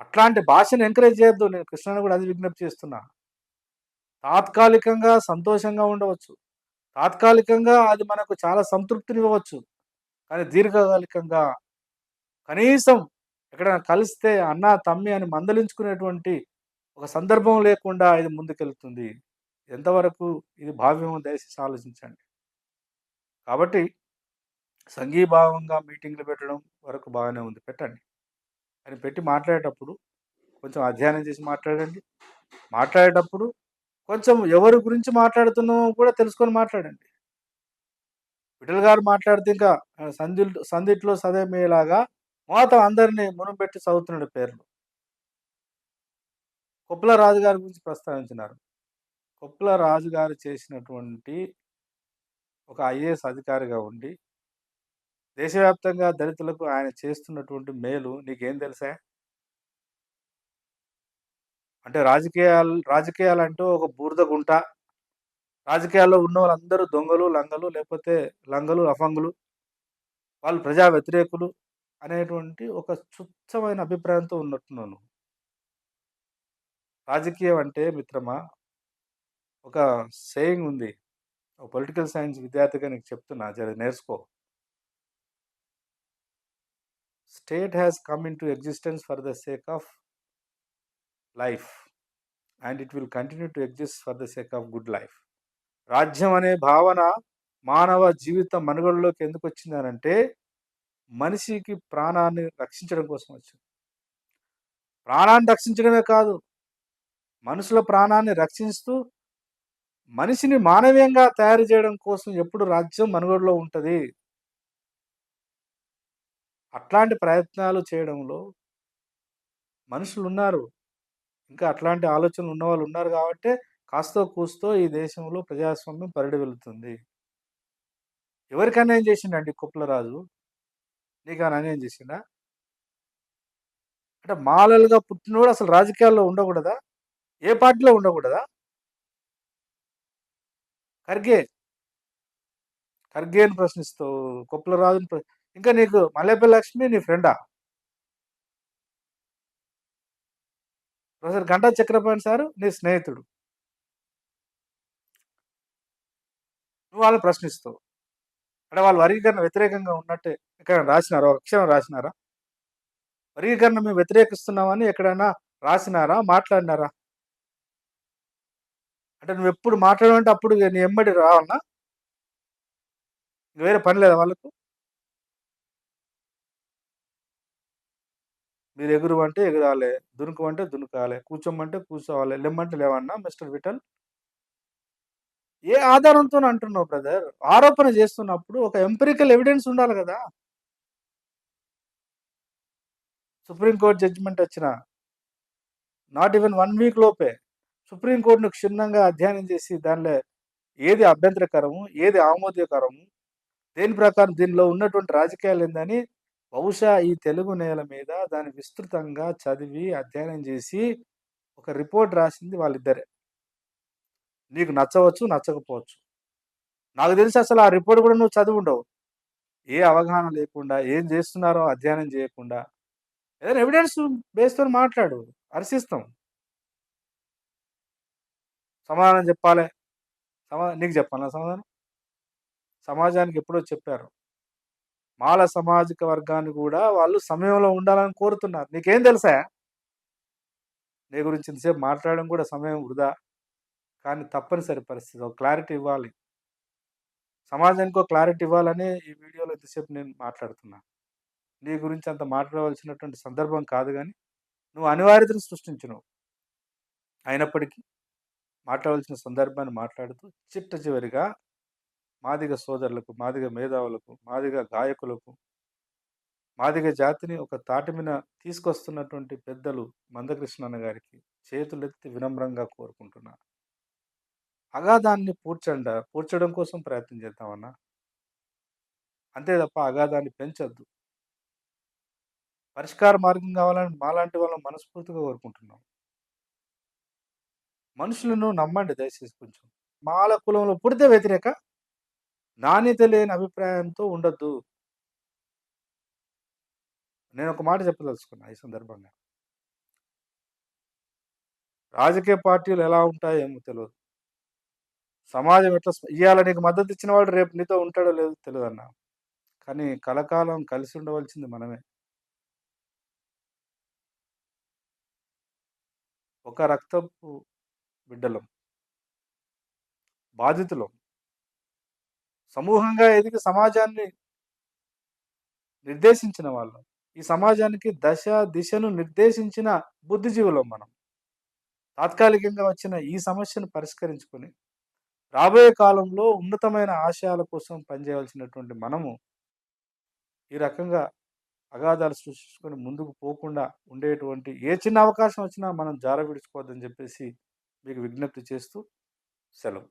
అట్లాంటి భాషను ఎంకరేజ్ చేయొద్దు. నేను కృష్ణని కూడా అది విజ్ఞప్తి చేస్తున్నా. తాత్కాలికంగా సంతోషంగా ఉండవచ్చు. తాత్కాలికంగా అది మనకు చాలా సంతృప్తినివ్వవచ్చు. కానీ దీర్ఘకాలికంగా కనీసం ఎక్కడైనా కలిస్తే అన్న, తమ్మి అని మందలించుకునేటువంటి ఒక సందర్భం లేకుండా ఇది ముందుకెళ్తుంది. ఎంతవరకు ఇది భావ్యమో దయచేసి ఆలోచించండి. కాబట్టి సంఘీభావంగా మీటింగ్‌లు పెట్టడం వరకు బాగానే ఉంది. పెట్టండి. కానీ పెట్టి మాట్లాడేటప్పుడు కొంచెం అధ్యయనం చేసి మాట్లాడండి. మాట్లాడేటప్పుడు కొంచెం ఎవరి గురించి మాట్లాడుతున్నామో కూడా తెలుసుకొని మాట్లాడండి. విఠల్ గారు మాట్లాడితే ఇంకా సందిట్లో సదేమయ్యేలాగా మొత్తం అందరిని మునుపెట్టి చదువుతున్నాడు పేర్లు. కొప్పుల రాజు గారి గురించి ప్రస్తావించినారు. కొప్పుల రాజు గారు చేసినటువంటి ఒక ఐఏఎస్ అధికారిగా ఉండి, దేశవ్యాప్తంగా దళితులకు ఆయన చేస్తున్నటువంటి మేలు నీకేం తెలుసా? అంటే రాజకీయాలంటూ ఒక బూరద గుంట. రాజకీయాల్లో ఉన్నోళ్ళందరూ దొంగలు, లంగలు లేకపోతే లంగలు, లఫంగులు. వాళ్ళు ప్రజా వ్యతిరేకులు అనేటువంటి ఒక తుచ్చమైన అభిప్రాయంతో ఉన్నట్టున్నావు నువ్వు. రాజకీయం అంటే మిత్రమా ఒక సేయింగ్ ఉంది. ఒక పొలిటికల్ సైన్స్ విద్యార్థిగా నీకు చెప్తున్నా జర నేర్చుకో. State has come into existence for the sake of life and it will continue to exist for the sake of good life. రాజ్యం అనే భావన మానవ జీవిత మనుగడలోకి ఎందుకొచ్చిందనంటే, మనిషికి ప్రాణాన్ని రక్షించడం కోసం వచ్చింది. ప్రాణాన్ని రక్షించడమే కాదు, మనుషుల ప్రాణాన్ని రక్షిస్తూ, మనిషిని మానవీయంగా తయారు చేయడం కోసం ఎప్పుడు రాజ్యం మనుగడలో ఉంటది. అట్లాంటి ప్రయత్నాలు చేయడంలో మనుషులున్నారు. ఇంకా అట్లాంటి ఆలోచనలు ఉన్నవాళ్ళు ఉన్నారు గాబట్టే కాస్తో కూస్తో ఈ దేశంలో ప్రజాస్వామ్యం పరిడి వెళుతుంది. ఎవరికి అన్యాయం చేసిండండి కొప్పుల రాజు? నీకేమైనా అన్యాయం చేసిండా? అంటే మాలలుగా పుట్టినోడు అసలు రాజకీయాల్లో ఉండకూడదా? ఏ పార్టీలో ఉండకూడదా? ఖర్గే, ఖర్గేని ప్రశ్నిస్తావు. కొప్పుల రాజుని ఇంకా నీకు మల్లేపల్లి లక్ష్మి నీ ఫ్రెండా? ప్రొఫెసర్ గంటా చక్రపాణి సారు నీ స్నేహితుడు. నువ్వు వాళ్ళని ప్రశ్నిస్తావు. అంటే వాళ్ళు వర్గీకరణ వ్యతిరేకంగా ఉన్నట్టే ఎక్కడైనా రాసినారా? ఒక అక్షరం రాసినారా? వర్గీకరణ మేము వ్యతిరేకిస్తున్నామని ఎక్కడైనా రాసినారా? మాట్లాడినారా? అంటే నువ్వెప్పుడు మాట్లాడమంటే అప్పుడు నీ ఎమ్మటి రావాలనా? వేరే పని లేదా వాళ్ళకు? మీరు ఎగురమంటే ఎగరాలే, దునుకమంటే దునకాలే, కూర్చోమంటే కూర్చోవాలి, లెమ్మంటే లేవన్నా మిస్టర్ విఠల్? ఏ ఆధారంతోని అంటున్నావు బ్రదర్? ఆరోపణ చేస్తున్నప్పుడు ఒక ఎంపిరికల్ ఎవిడెన్స్ ఉండాలి గదా! సుప్రీం కోర్ట్ జడ్జిమెంట్ వచ్చిన నాట్ ఈవెన్ 1 వీక్ లోపే సుప్రీం కోర్ట్‌ని క్షుణ్ణంగా అధ్యయనం చేసి దానిలో ఏది అభ్యంతరకరము, ఏది ఆమోదకరము, దేని ప్రకారం దీనిలో ఉన్నటువంటి రాజకీయాలేందని బహుశా ఈ తెలుగు నేల మీద దాన్ని విస్తృతంగా చదివి, అధ్యయనం చేసి ఒక రిపోర్ట్ రాసింది వాళ్ళిద్దరే. నీకు నచ్చవచ్చు, నచ్చకపోవచ్చు. నాకు తెలిసి అసలు ఆ రిపోర్ట్ కూడా నువ్వు చదివుండవు. ఏ అవగాహన లేకుండా, ఏం జేస్తున్నారో అధ్యయనం జేయకుండా, ఏదైనా ఎవిడెన్స్ బేస్‌తోని మాట్లాడు. హర్షిస్తాం. సమాధానం జెప్పాలే. నీకు జెప్పాలనా సమాధానం? సమాజానికి ఎప్పుడో చెప్పారు. మాల సామాజిక వర్గాన్ని గూడా వాళ్ళు సమయంలో ఉండాలని కోరుతున్నారు. నీకేం తెలుసా? నీ గురించి ఇంతసేపు మాట్లాడడం గూడా సమయం వృధా. కానీ తప్పనిసరి పరిస్థితి. ఒక క్లారిటీ ఇవ్వాలి. సమాజానికి ఒక క్లారిటీ ఇవ్వాలనే ఈ వీడియోలో ఇంతసేపు నేను మాట్లాడుతున్నా. నీ గురించి అంత మాట్లాడవలసినటువంటి సందర్భం కాదు గానీ, నువ్వు అనివార్యతను సృష్టించినవు. అయినప్పటికీ మాట్లాడవలసిన సందర్భాన్ని మాట్లాడుతూ చిట్ట చివరిగా మాదిగ సోదరులకు, మాదిగ మేధావులకు, మాదిగ గాయకులకు, మాదిగ జాతిని ఒక తాటి మీద తీసుకొస్తున్నటువంటి పెద్దలు మందకృష్ణన్న గారికి చేతులెత్తి వినమ్రంగా కోరుకుంటున్నా. అగాధాన్ని పూడ్చడం కోసం ప్రయత్నం చేద్దామన్నా. అంతే తప్ప అగాధాన్ని పెంచొద్దు. పరిష్కార మార్గం కావాలని మాలాంటి వాళ్ళం మనస్ఫూర్తిగా కోరుకుంటున్నాం. మనుషులను నమ్మండి దయచేసి కొంచెం. మాల కులంలో పుడితే వ్యతిరేక, నాణ్యత లేని అభిప్రాయంతో ఉండొద్దు. నేనొక మాట చెప్పదలుచుకున్నా ఈ సందర్భంగా. రాజకీయ పార్టీలు ఎలా ఉంటాయో ఏమో తెలవదు. సమాజం ఎట్లా ఇయ్యాల నీకు మద్దతిచ్చిన వాడు రేపు నీతో ఉంటాడో లేదో తెలవదన్నా. కానీ కలకాలం కలిసి ఉండవలసింది మనమే. ఒక రక్తపు బిడ్డలం. బాధితులం. సమూహంగా ఎదిగి సమాజాన్ని నిర్దేశించిన వాళ్ళం. ఈ సమాజానికి దశ, దిశను నిర్దేశించిన బుద్ధిజీవులం మనం. తాత్కాలికంగా వచ్చిన ఈ సమస్యను పరిష్కరించుకొని, రాబోయే కాలంలో ఉన్నతమైన ఆశయాల కోసం పనిచేయవలసినటువంటి మనము, ఈ రకంగా అగాధాలు సృష్టించుకొని ముందుకు పోకుండా ఉండేటువంటి ఏ చిన్న అవకాశం వచ్చినా మనం జార విడుచుకోవద్దని చెప్పేసి మీకు విజ్ఞప్తి చేస్తూ సెలవు.